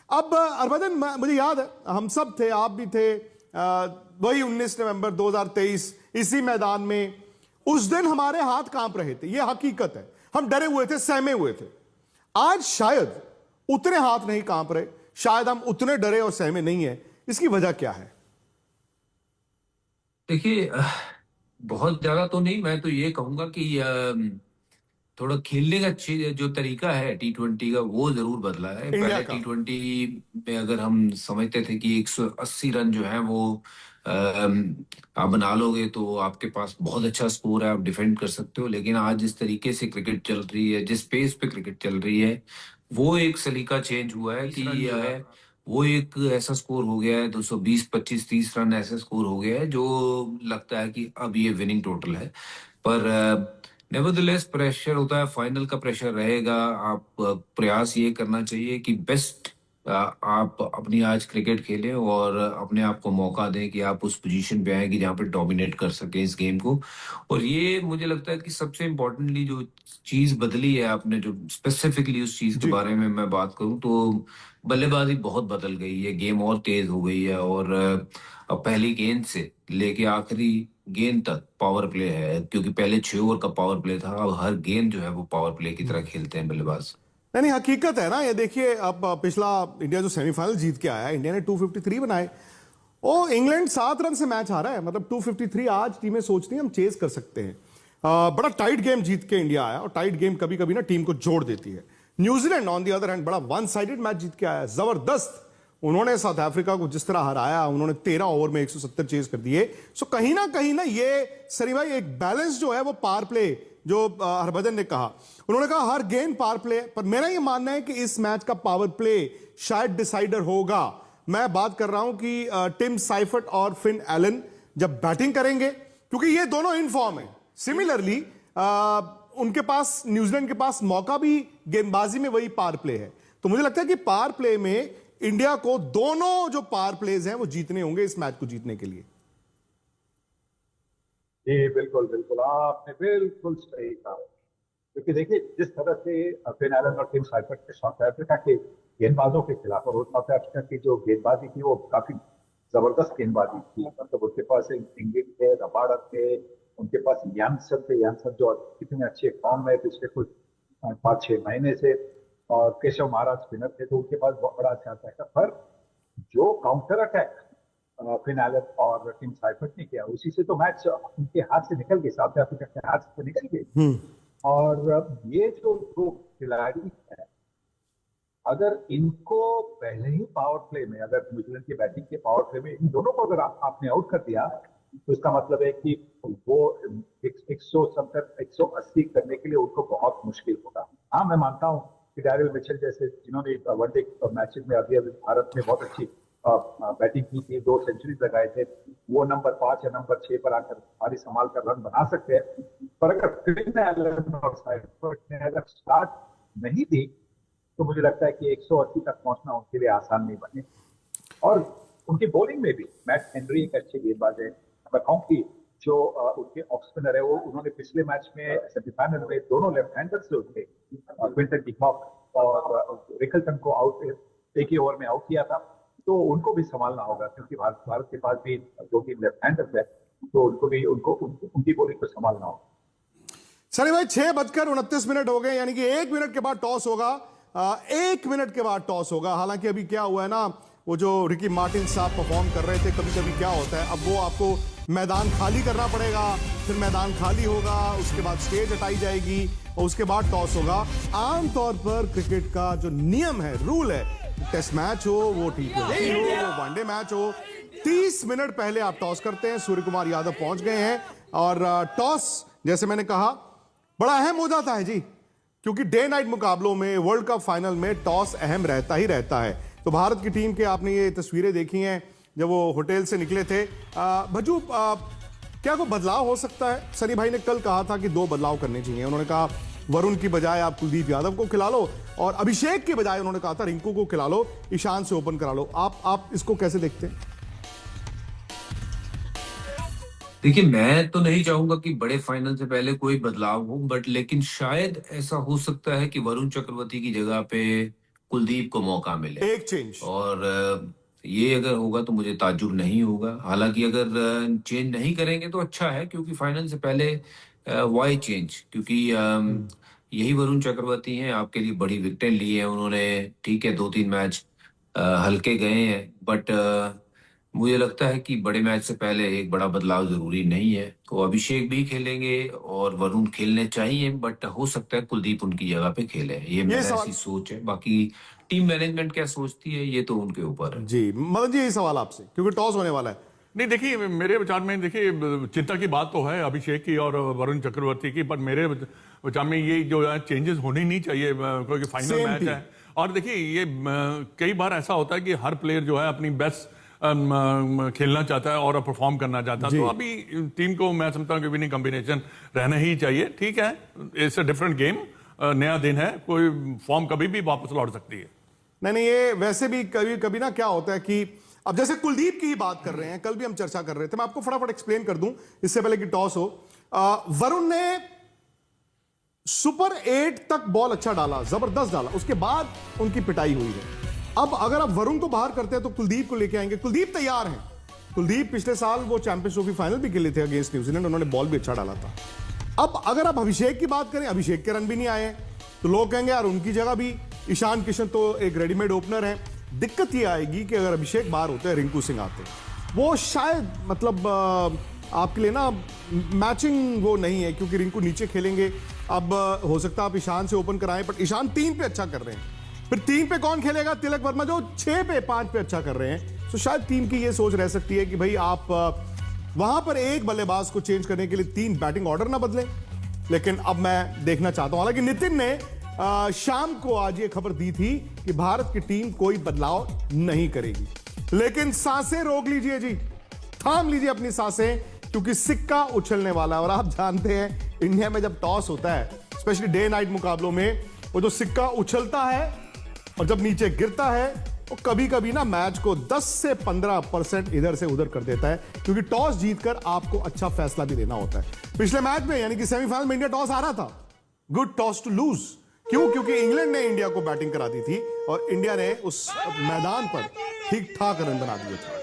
अब हरभजन, मुझे याद है हम सब थे, आप भी थे, वही 19 नवंबर 2023 इसी मैदान में, उस दिन हमारे हाथ कांप रहे थे, यह हकीकत है, हम डरे हुए थे, सहमे हुए थे। आज शायद उतने हाथ नहीं कांप रहे, शायद हम उतने डरे और सहमे नहीं है। इसकी वजह क्या है? देखिए, बहुत ज्यादा तो नहीं, मैं तो ये कहूंगा कि थोड़ा खेलने का जो तरीका है T20 का वो जरूर बदला है। पहले T20 में अगर हम समझते थे कि 180 रन जो है वो आप बना लोगे तो आपके पास बहुत अच्छा स्कोर है, आप डिफेंड कर सकते हो, लेकिन आज जिस तरीके से क्रिकेट चल रही है, जिस पेस पे क्रिकेट चल रही है, वो एक सलीका चेंज हुआ है कि वो एक ऐसा स्कोर हो गया है 220, 25, 30 रन ऐसा स्कोर हो गया है जो लगता है कि अब ये विनिंग टोटल है। पर नेवरदलेस प्रेशर होता है, फाइनल का प्रेशर रहेगा। आप प्रयास ये करना चाहिए कि बेस्ट आप अपनी आज क्रिकेट खेलें और अपने आप को मौका दें कि आप उस पोजीशन पे आए कि जहाँ पे डोमिनेट कर सके इस गेम को। और ये मुझे लगता है कि सबसे इम्पोर्टेंटली जो चीज बदली है, आपने जो स्पेसिफिकली उस चीज के बारे में मैं बात करूं तो बल्लेबाजी बहुत बदल गई है, गेम और तेज हो गई है, और अब पहली गेंद से लेके आखिरी गेंद तक पावर प्ले है, क्योंकि पहले 6 ओवर का पावर प्ले था, अब हर गेंद जो है वो पावर प्ले की तरह खेलते हैं बल्लेबाज। नहीं, हकीकत है ना ये। देखिए अब पिछला इंडिया जो सेमीफाइनल जीत के आया, इंडिया ने 253 बनाए, ओ इंग्लैंड 7 रन से मैच हारा है, मतलब 253 आज टीमें सोचती हैं हम चेज कर सकते हैं। बड़ा टाइट गेम जीत के इंडिया आया, और टाइट गेम कभी कभी ना टीम को जोड़ देती है। New Zealand on the other hand बड़ा वन साइडेड मैच जीत के आया, जबरदस्त। उन्होंने साउथ अफ्रीका को जिस तरह हराया, उन्होंने 13 ओवर में 170 चेज कर दिए। सो कहीं ना ये सनी भाई एक बैलेंस जो है वो पावर प्ले, जो हरभजन ने कहा, उन्होंने कहा हर गेंद पावर प्ले, पर मेरा ये मानना है कि इस मैच का पावर प्ले शायद डिसाइडर होगा। मैं बात कर रहा हूं कि टिम साइफर्ट और फिन एलन जब बैटिंग करेंगे, क्योंकि ये दोनों इन फॉर्म है। सिमिलरली उनके पास, न्यूजीलैंड के पास मौका भी गेंदबाजी में वही पावर प्ले है, तो मुझे लगता है कि पावर प्ले में इंडिया को दोनों जो पावर प्लेज हैं वो जीतने होंगे इस मैच को जीतने के लिए। जी बिल्कुल बिल्कुल, आपने बिल्कुल सही कहा, क्योंकि देखिए जिस तरह से फिन एलन और टिम साइफर्ट के साउथ अफ्रीका के गेंदबाजों के खिलाफ, और साउथ अफ्रीका की जो गेंदबाजी थी वो काफी जबरदस्त गेंदबाजी थी, मतलब उनके पास इंग्लैंड थे, रबाडा थे, उनके पास यानसन थे, यानसन जो कितने अच्छे फॉर्म में पिछले कुछ 5-6 महीने से, और केशव महाराज स्पिनर थे, तो उनके पास बहुत बड़ा अच्छा अटैक था। पर जो काउंटर अटैक फिन एलन और टिम साइफर्ट ने किया, उसी से तो मैच उनके हाथ से निकल गए, साउथ अफ्रीका के हाथ से निकल गए। और ये जो दो खिलाड़ी है, अगर इनको पहले ही पावर प्ले में, अगर न्यूजीलैंड की बैटिंग के पावर प्ले में इन दोनों को अगर आपने आउट कर दिया, तो इसका मतलब है कि वो 170, 180 करने के लिए उनको बहुत मुश्किल होगा। हाँ, मैं मानता हूँ कि डैरिल मिचेल जैसे जिन्होंने वनडे मैचेस में अभी भारत में बहुत अच्छी बैटिंग की थी, 2 सेंचुरी लगाए थे, वो नंबर 5 या नंबर 6 पर आकर भारी संभाल कर रन बना सकते हैं। पर अगर फिन एलन और साइफर्ट ने अगर स्टार्ट नहीं दी, तो मुझे लगता है कि 180 तक पहुंचना उनके लिए आसान नहीं बने। और उनकी बॉलिंग में भी मैट हेनरी एक अच्छे गेंदबाज है। मैं कहूँ कि जो उनके ऑफ स्पिनर है वो उन्होंने पिछले मैच में सेमीफाइनल में दोनों लेफ्ट हैंडर से उठे क्विंटन डिकॉक और रिकल्टन को एक ही ओवर में आउट किया था। तो उनको भी संभालना होगा क्योंकि भारत के पास भी 2-3 लेफ्ट हैंडर्स है, तो उनकी बॉलिंग को संभालना होगा। सनी भाई 6:29 हो गए, यानी कि 1 मिनट के बाद टॉस होगा। 1 मिनट के बाद टॉस होगा। हालांकि अभी क्या हुआ है ना, वो जो रिकी मार्टिन साहब परफॉर्म कर रहे थे, कभी कभी क्या होता है, अब वो आपको मैदान खाली करना पड़ेगा, फिर मैदान खाली होगा, उसके बाद स्टेज हटाई जाएगी और उसके बाद टॉस होगा। आमतौर पर क्रिकेट का जो नियम है, रूल है, टेस्ट मैच हो, वो T20 हो, वो वनडे मैच हो, 30 मिनट पहले आप टॉस करते हैं। सूर्य कुमार यादव पहुंच गए हैं और टॉस, जैसे मैंने कहा, बड़ा अहम हो जाता है जी, क्योंकि डे नाइट मुकाबलों में, वर्ल्ड कप फाइनल में टॉस अहम रहता ही रहता है। तो भारत की टीम के आपने ये तस्वीरें देखी हैं जब वो होटल से निकले थे। भज्जू, क्या कोई बदलाव हो सकता है? सनी भाई ने कल कहा था कि 2 बदलाव करने चाहिए। उन्होंने कहा वरुण की बजाय आप कुलदीप यादव को खिला लो, और अभिषेक की बजाय उन्होंने कहा था रिंकू को खिला लो, ईशान से ओपन करा लो। आप इसको कैसे देखते हैं? देखिए, मैं तो नहीं चाहूंगा कि बड़े फाइनल से पहले कोई बदलाव हो, बट लेकिन शायद ऐसा हो सकता है कि वरुण चक्रवर्ती की जगह पे कुलदीप को मौका मिले, एक चेंज। और ये अगर होगा तो मुझे ताज्जुब नहीं होगा। हालांकि अगर चेंज नहीं करेंगे तो अच्छा है, क्योंकि फाइनल से पहले वाई चेंज, क्योंकि यही वरुण चक्रवर्ती हैं, आपके लिए बड़ी विकेटें ली हैं उन्होंने। ठीक है, 2-3 मैच हल्के गए हैं, बट मुझे लगता है कि बड़े मैच से पहले एक बड़ा बदलाव जरूरी नहीं है। तो अभिषेक भी खेलेंगे और वरुण खेलने चाहिए, बट हो सकता है कुलदीप उनकी जगह पे खेले। ये मेरी ऐसी सोच है। बाकी टीम मैनेजमेंट क्या सोचती है, ये तो उनके ऊपर है। जी मदन जी, यही सवाल आपसे, क्योंकि टॉस होने वाला है। नहीं, देखिए, मेरे विचार में, देखिए, चिंता की बात तो है अभिषेक की और वरुण चक्रवर्ती की, पर मेरे विचार में ये जो है चेंजेस होने नहीं चाहिए, क्योंकि फाइनल मैच है। और देखिए, ये कई बार ऐसा होता है कि हर प्लेयर जो है अपनी बेस्ट खेलना चाहता है और परफॉर्म करना चाहता है, तो अभी टीम को मैं समझता हूँ कि विनिंग कॉम्बिनेशन रहना ही चाहिए। ठीक है, इट्स अ डिफरेंट गेम, नया दिन है, कोई फॉर्म कभी भी वापस लौट सकती है। नहीं, ये वैसे भी कभी कभी ना क्या होता है कि अब जैसे कुलदीप की ही बात कर रहे हैं, कल भी हम चर्चा कर रहे थे, मैं आपको फटाफट एक्सप्लेन कर दूं इससे पहले कि टॉस हो। वरुण ने सुपर 8 तक बॉल अच्छा डाला, जबरदस्त डाला, उसके बाद उनकी पिटाई हुई है। अब अगर आप वरुण को बाहर करते हैं तो कुलदीप को लेके आएंगे। कुलदीप तैयार हैं। कुलदीप पिछले साल वो चैंपियंस ट्रॉफी फाइनल भी खेले थे अगेंस्ट न्यूजीलैंड, उन्होंने बॉल भी अच्छा डाला था। अब अगर आप अभिषेक की बात करें, अभिषेक के रन भी नहीं आए, तो लोग कहेंगे यार उनकी जगह भी ईशान किशन तो एक रेडीमेड ओपनर है। दिक्कत ये आएगी कि अगर अभिषेक बाहर होते हैं, रिंकू सिंह आते, वो शायद मतलब आपके लिए ना मैचिंग वो नहीं है, क्योंकि रिंकू नीचे खेलेंगे। अब हो सकता है आप ईशान से ओपन कराएं, बट ईशान 3 पे अच्छा कर रहे हैं, फिर 3 पे कौन खेलेगा? तिलक वर्मा, जो 6 पे 5 पे अच्छा कर रहे हैं। तो शायद टीम की ये सोच रह सकती है कि भाई आप वहां पर एक बल्लेबाज को चेंज करने के लिए 3 बैटिंग ऑर्डर ना बदलें। लेकिन अब मैं देखना चाहता हूं, हालांकि नितिन ने शाम को आज ये खबर दी थी कि भारत की टीम कोई बदलाव नहीं करेगी। लेकिन सांसें रोक लीजिए जी, थाम लीजिए अपनी सांसें, क्योंकि सिक्का उछलने वाला है। और आप जानते हैं इंडिया में जब टॉस होता है, स्पेशली डे नाइट मुकाबलों में, वो जो सिक्का उछलता है और जब नीचे गिरता है, वो कभी कभी ना मैच को 10 से 15% इधर से उधर कर देता है, क्योंकि टॉस जीतकर आपको अच्छा फैसला भी देना होता है। पिछले मैच में, यानी कि सेमीफाइनल में, इंडिया टॉस हारा था। Good toss to lose. क्यों? क्योंकि इंग्लैंड ने इंडिया को बैटिंग करा दी थी और इंडिया ने उस मैदान पर ठीक ठाक रन बना दिए थे।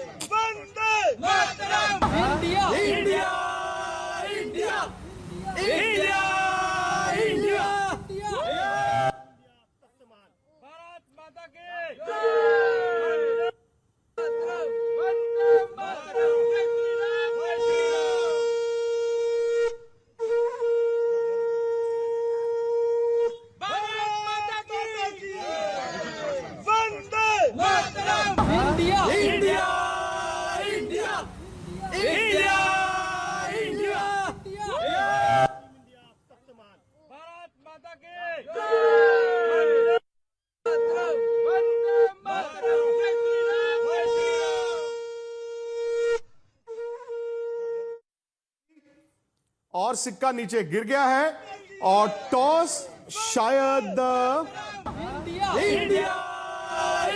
India, India, India, India, India, Bharat माता की India, India, India, India, India, Bharat माता की और सिक्का नीचे गिर गया है और टॉस शायद इंडिया,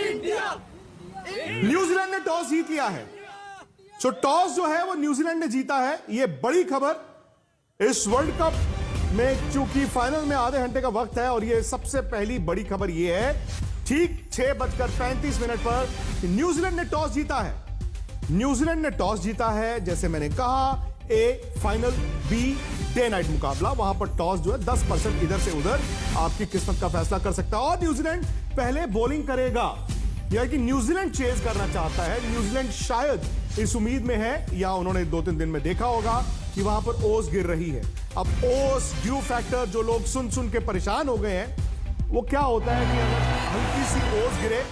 इंडिया, न्यूजीलैंड ने टॉस जीत लिया है। सो टॉस जो है वो न्यूजीलैंड ने जीता है। ये बड़ी खबर इस वर्ल्ड कप में, चूंकि फाइनल में आधे घंटे का वक्त है और ये सबसे पहली बड़ी खबर ये है ठीक 6:35 पर न्यूजीलैंड ने टॉस जीता है। न्यूजीलैंड ने टॉस जीता है, जैसे मैंने कहा, A final, B day night मुकाबला। वहां पर टॉस जो है 10% इधर से उधर आपकी किस्मत का फैसला कर सकता है। और न्यूजीलैंड पहले बॉलिंग करेगा, यानी कि न्यूजीलैंड चेज करना चाहता है। न्यूजीलैंड शायद इस उम्मीद में है, या उन्होंने 2-3 दिन में देखा होगा कि वहां पर ओस गिर रही है। अब ओस ड्यू फैक्टर जो लोग सुन सुन के परेशान हो गए हैं, वो क्या होता है कि अगर हल्की सी ओस गिरे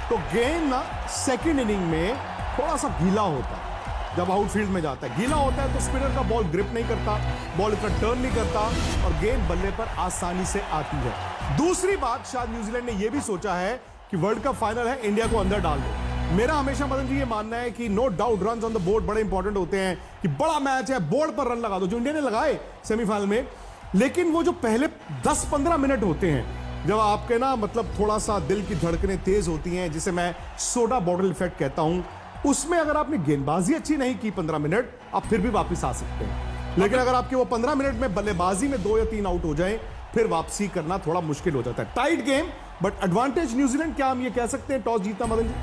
तो गेंद ना सेकंड इनिंग में थोड़ा सा गीला होता है। जब आउटफील्ड में जाता है, गीला होता है तो स्पिनर का बॉल ग्रिप नहीं करता, बॉल इतना टर्न नहीं करता और गेंद बल्ले पर आसानी से आती है। दूसरी बात, शायद न्यूजीलैंड ने यह भी सोचा है कि वर्ल्ड कप फाइनल है, इंडिया को अंदर डाल दो। मेरा हमेशा मदन जी ये मानना है कि no doubt runs on the board बड़े इंपॉर्टेंट होते हैं, कि बड़ा मैच है, बोर्ड पर रन लगा दो, जो इंडिया ने लगाए सेमीफाइनल में। लेकिन वो जो पहले 10-15 मिनट होते हैं, जब आपके ना मतलब थोड़ा सा दिल की धड़कनें तेज होती हैं, जिसे मैं सोडा बॉटल इफेक्ट कहता हूं, उसमें अगर आपने गेंदबाजी अच्छी नहीं की 15 मिनट, आप फिर भी वापस आ सकते हैं। लेकिन अगर आपके वो 15 मिनट में बल्लेबाजी में 2 या 3 आउट हो जाए, फिर वापसी करना थोड़ा मुश्किल हो जाता है। Tight game, but advantage New Zealand, क्या हम ये कह सकते हैं टॉस जीता मदन जी?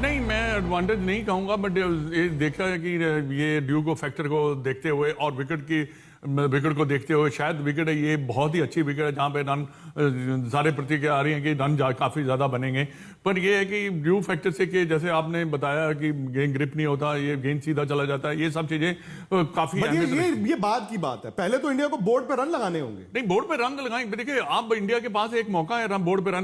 नहीं, मैं एडवांटेज नहीं कहूंगा, बट ये देखा है कि ये ड्यूको फैक्टर को देखते हुए और विकेट को देखते हुए, शायद विकेट है ये बहुत ही अच्छी विकेट है, जहां पे रन सारे प्रतिक्रिया आ रही हैं कि रन काफी ज्यादा बनेंगे। पर ये है कि ड्यू फैक्टर से, कि जैसे आपने बताया कि गेंद ग्रिप नहीं होता, ये गेंद सीधा चला जाता है, ये सब चीजें काफी ये बात की बात है। पहले तो इंडिया को बोर्ड पे रन लगाने होंगे। नहीं, बोर्ड पे रन लगाएंगे। देखिए, आप इंडिया के पास एक मौका है बोर्ड पे रन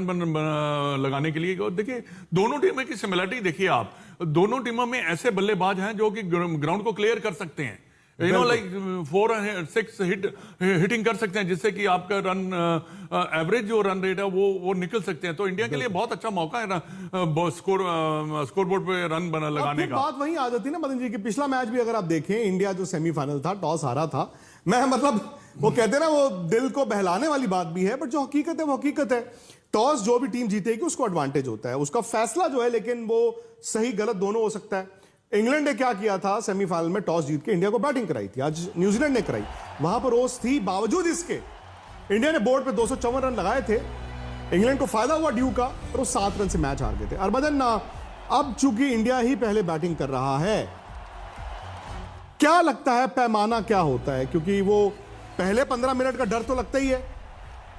लगाने के लिए। और देखिए, दोनों टीमों की सिमिलरिटी देखिए आप, दोनों टीमों में ऐसे बल्लेबाज हैं जो कि ग्राउंड को क्लियर कर सकते हैं, लाइक 4 और 6 हिटिंग कर सकते हैं, जिससे कि आपका रन एवरेज जो रन रेट है वो निकल सकते हैं। तो इंडिया के लिए बहुत अच्छा मौका है स्कोरबोर्ड पे रन लगाने का। बात वही आ जाती है ना मदन जी की, पिछला मैच भी अगर आप देखें, इंडिया जो सेमीफाइनल था, टॉस हारा था। मैं मतलब वो कहते हैं ना, वो दिल को बहलाने वाली बात भी है, बट जो हकीकत है वो हकीकत है। टॉस जो भी टीम जीतेगी उसको एडवांटेज होता है, उसका फैसला जो है, लेकिन वो सही गलत दोनों हो सकता है। इंग्लैंड ने क्या किया था, सेमीफाइनल में टॉस जीत के इंडिया को बैटिंग कराई थी, आज न्यूजीलैंड ने कराई। वहां पर ओस थी, बावजूद इसके इंडिया ने बोर्ड पे 254 रन लगाए थे। इंग्लैंड को फायदा हुआ ड्यू का, और वो 7 रन से मैच हार गए थे। हरभजन, अब चूंकि इंडिया ही पहले बैटिंग कर रहा है, क्या लगता है पैमाना क्या होता है? क्योंकि वो पहले 15 मिनट का डर तो लगता ही है,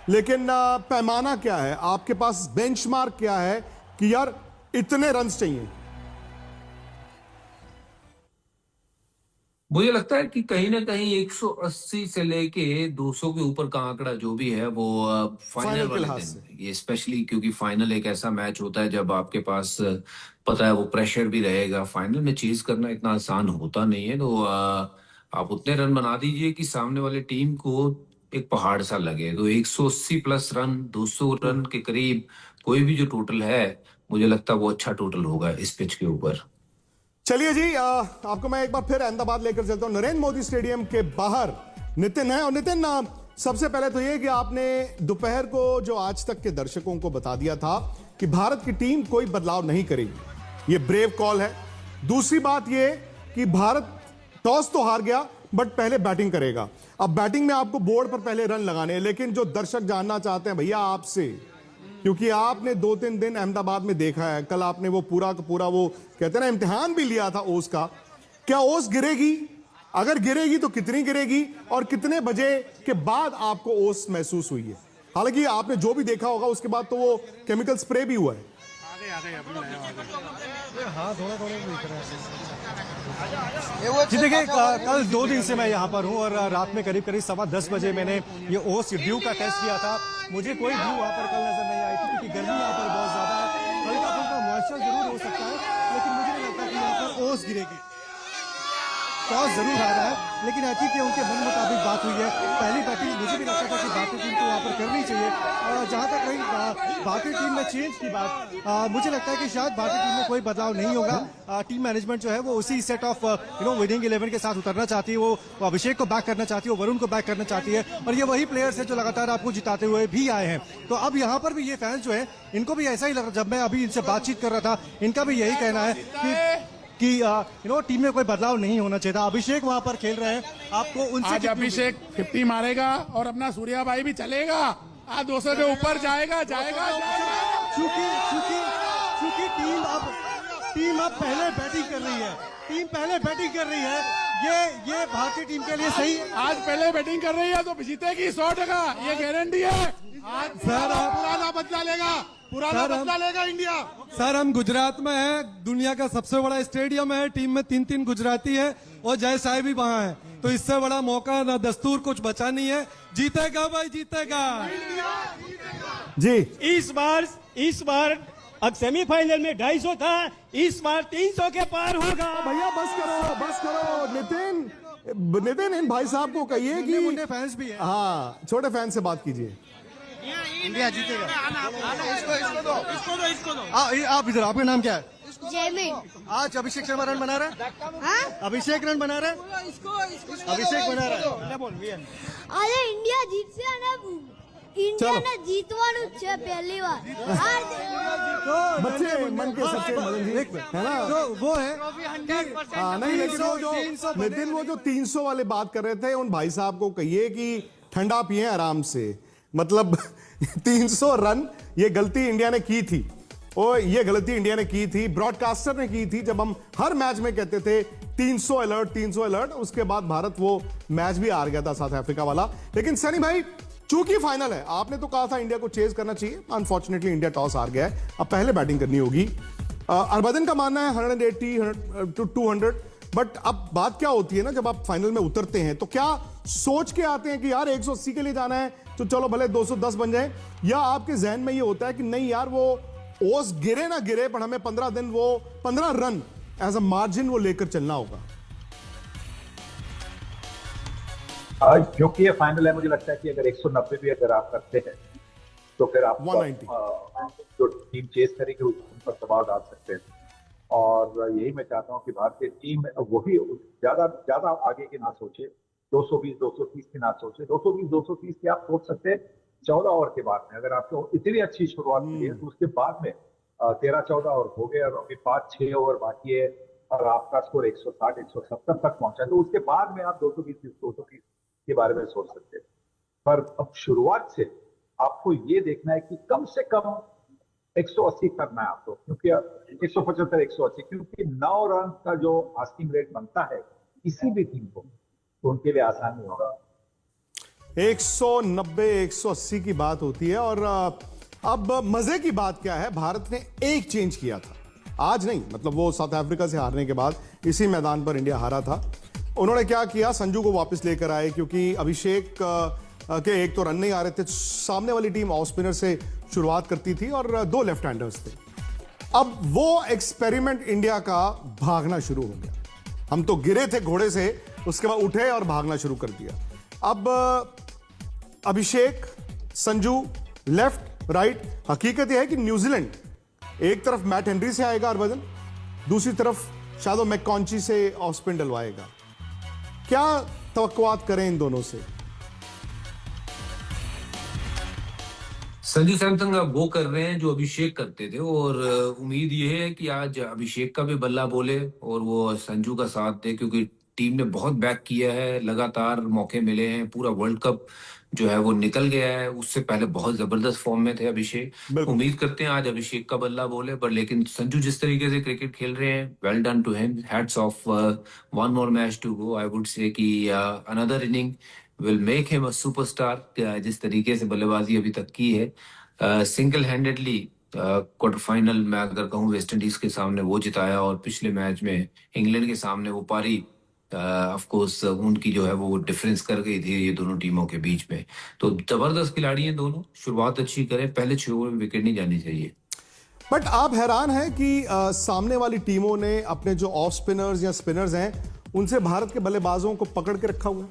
लेकिन पैमाना क्या है आपके पास, बेंचमार्क क्या है कि यार इतने रन चाहिए? मुझे लगता है कि कहीं ना कहीं 180 से लेके 200 के ऊपर का आंकड़ा जो भी है वो फाइनल वाले दिन, ये स्पेशली क्योंकि फाइनल एक ऐसा मैच होता है जब आपके पास पता है वो प्रेशर भी रहेगा। फाइनल में चेज करना इतना आसान होता नहीं है, तो आप उतने रन बना दीजिए कि सामने वाले टीम को एक पहाड़ सा लगे। तो 180 प्लस रन, 200 रन के करीब कोई भी जो टोटल है, मुझे लगता है वो अच्छा टोटल होगा इस पिच के ऊपर। चलिए जी, आपको मैं एक बार फिर अहमदाबाद लेकर चलता हूं। नरेंद्र मोदी स्टेडियम के बाहर नितिन है। और नितिन, सबसे पहले तो ये कि आपने दोपहर को जो आज तक के दर्शकों को बता दिया था कि भारत की टीम कोई बदलाव नहीं करेगी, ये ब्रेव कॉल है। दूसरी बात ये कि भारत टॉस तो हार गया, बट पहले बैटिंग करेगा। अब बैटिंग में आपको बोर्ड पर पहले रन लगाने हैं, लेकिन जो दर्शक जानना चाहते हैं भैया आपसे, क्योंकि आपने 2-3 दिन अहमदाबाद में देखा है, कल आपने वो पूरा का पूरा वो कहते हैं ना इम्तिहान भी लिया था ओस का, क्या ओस गिरेगी? अगर गिरेगी तो कितनी गिरेगी, और कितने बजे के बाद आपको ओस महसूस हुई है? हालांकि आपने जो भी देखा होगा उसके बाद तो वो केमिकल स्प्रे भी हुआ है। जी देखिए, कल 2 दिन से मैं यहाँ पर हूँ और रात में करीब 10:15 बजे मैंने ये ओस ड्यू का टेस्ट किया था। मुझे कोई ड्यू वहाँ पर कल नजर नहीं आई थी, क्योंकि गर्मी यहाँ पर बहुत ज्यादा है। हल्का फुल्का मॉइस्चर जरूर हो सकता है, लेकिन मुझे नहीं लगता कि यहाँ पर ओस गिरेगी। टॉस जरूर हारा है, लेकिन आई थिंक उनके मन मुताबिक बात हुई है। पहली बैटिंग मुझे भी लगता था कि भारतीय टीम को यहाँ पर करनी चाहिए। और जहाँ तक रही भारतीय टीम में चेंज की बात, मुझे लगता है कि शायद भारतीय टीम में कोई बदलाव नहीं होगा। टीम मैनेजमेंट जो है वो उसी सेट ऑफ विनिंग 11 के साथ उतरना चाहती है। वो अभिषेक को बैक करना चाहती है, वो वरुण को बैक करना चाहती है, और ये वही प्लेयर्स है जो लगातार आपको जिताते हुए भी आए हैं। तो अब यहाँ पर भी ये फैंस जो है, इनको भी ऐसा ही लग रहा, जब मैं अभी इनसे बातचीत कर रहा था, इनका भी यही कहना है कि टीम में कोई बदलाव नहीं होना चाहिए था। अभिषेक वहां पर खेल रहे हैं, आपको उनसे आज अभिषेक 50 मारेगा और अपना सूर्या भाई भी चलेगा, आज 200 के ऊपर जाएगा। चूंकि टीम अब पहले बैटिंग कर रही है, ये भारतीय टीम के लिए सही है। आज पहले बैटिंग कर रही है तो जीतेगी 100%, ये गारंटी है। आज पुराना बदला लेगा इंडिया। सर, हम गुजरात में हैं, दुनिया का सबसे बड़ा स्टेडियम है, टीम में 3 गुजराती है और जय साहब भी वहाँ है, तो इससे बड़ा मौका ना दस्तूर कुछ बचा नहीं है। जीतेगा भाई, जीतेगा जी। इस बार अब सेमीफाइनल में 250 था, इस बार 300 के पार होगा। भैया बस करो नितिन, इन भाई साहब को कहिए कि मुंडे फैंस भी है। हाँ, छोटे फैन से बात कीजिए। इंडिया जीतेगा। इसको दो। आप इधर, आपका नाम क्या है? जयमीन। आज अभिषेक शर्मा रन बना रहा है? अभिषेक रन बना रहा है? अभिषेक बना रहा है। अरे इंडिया जीतશે અને इंडिया जीतવાનું છે પહેલી વાર। बच्चे मन के सच्चे मदन जी, है ना? तो वो है नहीं, लेकिन वो जो नितिन, वो जो 300 वाले बात कर रहे थे, उन भाई साहब को कहिए कि ठंडा पिए आराम से। मतलब 300 रन ये गलती इंडिया ने की थी, और ये गलती इंडिया ने की थी, ब्रॉडकास्टर ने की थी, जब हम हर मैच में कहते थे 300 अलर्ट। उसके बाद भारत वो मैच भी हार गया था, साउथ अफ्रीका वाला। लेकिन सनी भाई, चूंकि फाइनल है, आपने तो कहा था इंडिया को चेज करना चाहिए, अनफॉर्चुनेटली इंडिया टॉस हार गया है, अब पहले बैटिंग करनी होगी। हरभजन का मानना है 180 to 200, बट अब बात क्या होती है ना, जब आप फाइनल में उतरते हैं तो क्या सोच के आते हैं कि यार 180 के लिए जाना है तो चलो भले 210 बन जाए, या आपके जहन में ये होता है कि नहीं यार, वो ओस गिरे ना गिरे, पर हमें 15 रन एज अ मार्जिन वो लेकर चलना होगा? क्योंकि ये फाइनल है, मुझे लगता है कि अगर 190 भी अगर आप करते हैं तो फिर आप 190 जो टीम चेस करेगी उन पर दबाव डाल सकते हैं। और यही मैं चाहता हूं कि भारतीय टीम वही ज्यादा आगे की ना सोचे, 220-230 की ना सोचे। 220-230 की आप सोच सकते हैं 14 ओवर के बाद में। अगर आपको इतनी अच्छी शुरुआत मिली है तो उसके बाद में 13-14 ओवर हो गए और अभी 5-6 ओवर बाकी है और आपका स्कोर 160-170 तक पहुंचा, तो उसके बाद में आप 220-230 के बारे में सोच सकते हैं। पर अब शुरुआत से आपको ये देखना है कि कम से कम 180 करना है आपको, क्योंकि 175-180, क्योंकि 9 रन का जो आस्किंग रेट बनता है किसी भी टीम को, तो उनके लिए आसान नहीं होगा। 190-180 की बात होती है। और अब मजे की बात क्या है, भारत ने एक चेंज किया था, आज नहीं, मतलब वो साउथ अफ्रीका से हारने के बाद इसी मैदान पर इंडिया हारा था। उन्होंने क्या किया, संजू को वापस लेकर आए, क्योंकि अभिषेक के एक तो रन नहीं आ रहे थे, सामने वाली टीम ऑफ स्पिनर से शुरुआत करती थी और 2 लेफ्ट हैंडर्स थे। अब वो एक्सपेरिमेंट इंडिया का भागना शुरू हो गया। हम तो गिरे थे घोड़े से, उसके बाद उठे और भागना शुरू कर दिया। अब अभिषेक, संजू, लेफ्ट राइट। हकीकत यह है कि न्यूजीलैंड एक तरफ मैट हेनरी से आएगा हरभजन, दूसरी तरफ शादो मैककॉन्ची से ऑफ स्पिन डलवाएगा। क्या तवक्कुआत करें इन दोनों से? संजू सैमसन अब वो कर रहे हैं जो अभिषेक करते थे, और उम्मीद ये है कि आज अभिषेक का भी बल्ला बोले और वो संजू का साथ दे, क्योंकि टीम ने बहुत बैक किया है, लगातार मौके मिले हैं, पूरा वर्ल्ड कप जो है वो निकल गया है, उससे पहले बहुत जबरदस्त फॉर्म में थे अभिषेक। उम्मीद करते हैं आज अभिषेक का बल्ला बोले, पर लेकिन संजू जिस तरीके से क्रिकेट खेल रहे हैं, well done to him, hats off. 1 more match to go, I would say कि another inning will make him a superstar. जिस तरीके से बल्लेबाजी अभी तक की है, सिंगल हैंडेडली क्वार्टर फाइनल में अगर कहूँ वेस्ट इंडीज के सामने वो जिताया, और पिछले मैच में इंग्लैंड के सामने वो पारी ऑफ कोर्स उनकी जो है वो डिफरेंस कर गई थी ये दोनों टीमों के बीच में। तो जबरदस्त खिलाड़ी हैं दोनों, शुरुआत अच्छी करें, पहले 6 ओवर में विकेट नहीं जानी चाहिए। बट आप हैरान हैं कि सामने वाली टीमों ने अपने जो ऑफ स्पिनर्स या स्पिनर्स हैं, उनसे भारत के बल्लेबाजों को पकड़ के रखा हुआ है।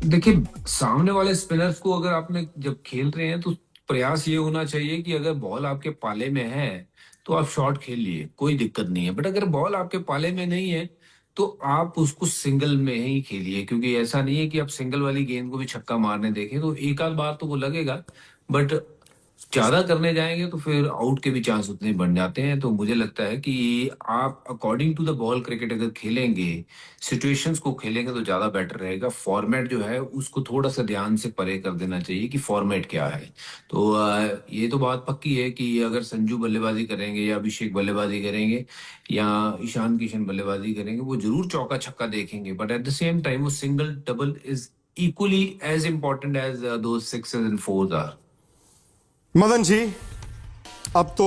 देखिए, सामने वाले स्पिनर्स को अगर आपने जब खेल रहे हैं तो प्रयास ये होना चाहिए कि अगर बॉल आपके पाले में है तो आप शॉट खेल लिए, कोई दिक्कत नहीं है। बट अगर बॉल आपके पाले में नहीं है तो आप उसको सिंगल में ही खेलिए, क्योंकि ऐसा नहीं है कि आप सिंगल वाली गेंद को भी छक्का मारने देखें, तो एक आध बार तो वो लगेगा, बट ज्यादा करने जाएंगे तो फिर आउट के भी चांस उतने बढ़ जाते हैं। तो मुझे लगता है कि आप according to the ball cricket अगर खेलेंगे, सिचुएशंस को खेलेंगे तो ज्यादा बेटर रहेगा। फॉर्मेट जो है उसको थोड़ा सा ध्यान से परे कर देना चाहिए कि फॉर्मेट क्या है। तो ये तो बात पक्की है कि अगर संजू बल्लेबाजी करेंगे या अभिषेक बल्लेबाजी करेंगे या ईशान किशन बल्लेबाजी करेंगे, वो जरूर चौका छक्का देखेंगे, but at the same time वो single double is equally as important as two sixes and fours are. Madan ji, अब तो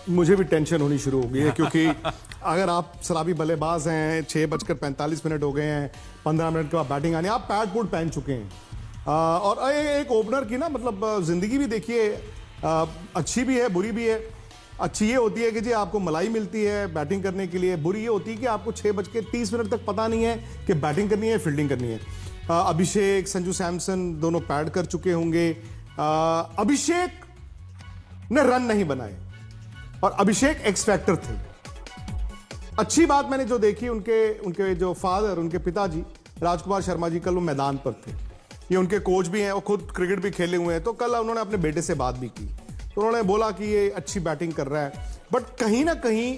मुझे भी टेंशन होनी शुरू हो गई है, क्योंकि अगर आप सलाबी बल्लेबाज हैं, 6:45 हो गए हैं, 15 मिनट के बाद बैटिंग आनी, आप पैड बूट पहन चुके हैं और एक ओपनर की ना मतलब जिंदगी भी देखिए अच्छी भी है बुरी भी है। अच्छी ये होती है कि जी आपको मलाई मिलती है बैटिंग करने के लिए, बुरी ये होती है कि आपको 6:30 तक पता नहीं है कि बैटिंग करनी है फील्डिंग करनी है। अभिषेक, संजू सैमसन दोनों पैड कर चुके होंगे। अभिषेक ने रन नहीं बनाए और अभिषेक एक्स फैक्टर थे। अच्छी बात मैंने जो देखी, उनके जो फादर, उनके पिताजी राजकुमार शर्मा जी कल वो मैदान पर थे। ये उनके कोच भी हैं और खुद क्रिकेट भी खेले हुए हैं। तो कल उन्होंने अपने बेटे से बात भी की, तो उन्होंने बोला कि ये अच्छी बैटिंग कर रहा है, बट कहीं ना कहीं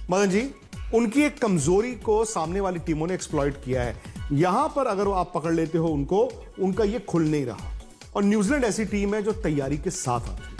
मदन जी उनकी एक कमजोरी को सामने वाली टीमों ने एक्सप्लॉइट किया है। यहां पर अगर आप पकड़ लेते हो उनको, उनका ये खुल नहीं रहा। और न्यूजीलैंड ऐसी टीम है जो तैयारी के साथ आती है।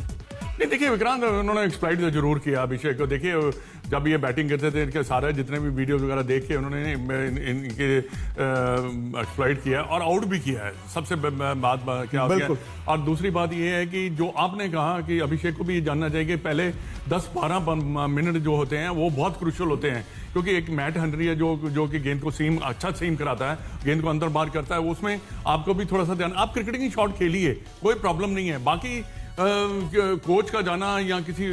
नहीं देखिए विक्रांत, उन्होंने एक्सप्लॉइट तो जरूर किया अभिषेक को। देखिए जब ये बैटिंग करते थे, इनके सारे जितने भी वीडियोस वगैरह देख के उन्होंने इनके एक्सप्लॉइट किया और आउट भी किया है। सबसे बात क्या होती है। और दूसरी बात ये है कि जो आपने कहा कि अभिषेक को भी ये जानना चाहिए कि पहले 10-12 मिनट जो होते हैं वो बहुत क्रूशियल होते हैं, क्योंकि एक मैट हेनरी है जो कि गेंद को अच्छा सीम कराता है, गेंद को अंदर बाहर करता है, उसमें आपको भी थोड़ा सा ध्यान। आप क्रिकेटिंग शॉट खेलिए, कोई प्रॉब्लम नहीं है। बाकी कोच का जाना या किसी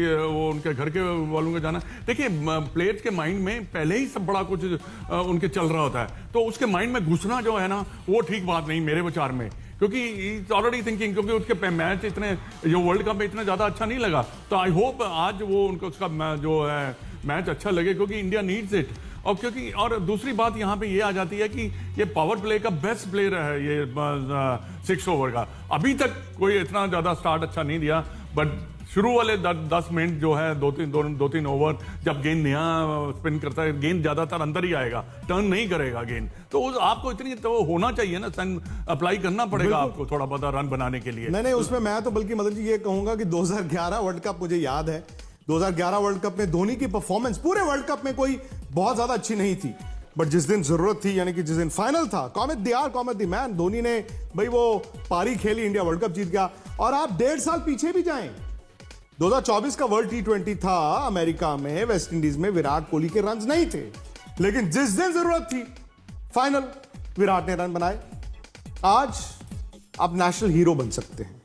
वो उनके घर के वालों का जाना, देखिए प्लेयर्स के माइंड में पहले ही सब बड़ा कुछ उनके चल रहा होता है, तो उसके माइंड में घुसना जो है ना वो ठीक बात नहीं मेरे विचार में, क्योंकि ऑलरेडी थिंकिंग, क्योंकि उसके मैच इतने जो वर्ल्ड कप में इतना ज्यादा अच्छा नहीं लगा। तो आई होप आज वो उनको उसका जो है मैच अच्छा लगे, क्योंकि इंडिया नीड्स इट। और क्योंकि और दूसरी बात यहाँ पे ये आ जाती है कि ये पावर प्ले का बेस्ट प्लेयर है ये 6 ओवर का। अभी तक कोई इतना ज्यादा स्टार्ट अच्छा नहीं दिया, बट शुरू वाले 10 मिनट जो है 2-3 ओवर जब गेंद नया स्पिन करता है, गेंद ज्यादातर अंदर ही आएगा, टर्न नहीं करेगा गेंद। तो आपको इतनी तो होना चाहिए ना, अप्लाई करना पड़ेगा आपको थोड़ा बहुत रन बनाने के लिए। नहीं उसमें मैं तो बल्कि मदन जी ये कहूंगा कि 2011 वर्ल्ड कप मुझे याद है। 2011 वर्ल्ड कप में धोनी की परफॉर्मेंस पूरे वर्ल्ड कप में कोई बहुत ज्यादा अच्छी नहीं थी, बट जिस दिन जरूरत थी, यानी कि जिस दिन फाइनल था, कॉमेट द मैन, धोनी ने भाई वो पारी खेली, इंडिया वर्ल्ड कप जीत गया। और आप 1.5 साल पीछे भी जाएं, 2024 का वर्ल्ड T20 था अमेरिका में, वेस्ट इंडीज में, विराट कोहली के रन नहीं थे, लेकिन जिस दिन जरूरत थी फाइनल, विराट ने रन बनाए। आज आप नेशनल हीरो बन सकते हैं,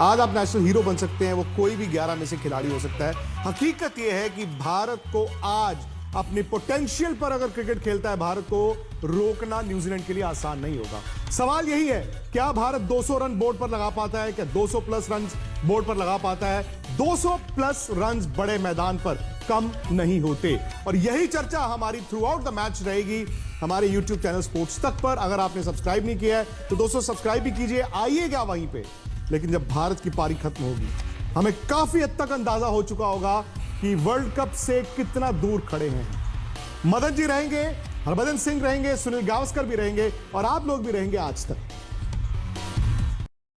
आज आप नेशनल हीरो बन सकते हैं। वो कोई भी 11 में से खिलाड़ी हो सकता है। हकीकत यह है कि भारत को आज अपनी पोटेंशियल पर अगर क्रिकेट खेलता है, भारत को रोकना न्यूजीलैंड के लिए आसान नहीं होगा। सवाल यही है, क्या भारत 200 रन बोर्ड पर लगा पाता है? क्या 200 प्लस रन बोर्ड पर लगा पाता है? 200 प्लस रन बड़े मैदान पर कम नहीं होते। और यही चर्चा हमारी थ्रू आउट द मैच रहेगी हमारे YouTube चैनल स्पोर्ट्स तक पर। अगर आपने सब्सक्राइब नहीं किया है तो दोस्तों सब्सक्राइब भी कीजिए, आइएगा वहीं पे। लेकिन जब भारत की पारी खत्म होगी, हमें काफी हद तक अंदाजा हो चुका होगा कि वर्ल्ड कप से कितना दूर खड़े हैं। मदन जी रहेंगे, हरभजन सिंह रहेंगे, सुनील गावस्कर भी रहेंगे और आप लोग भी रहेंगे आज तक।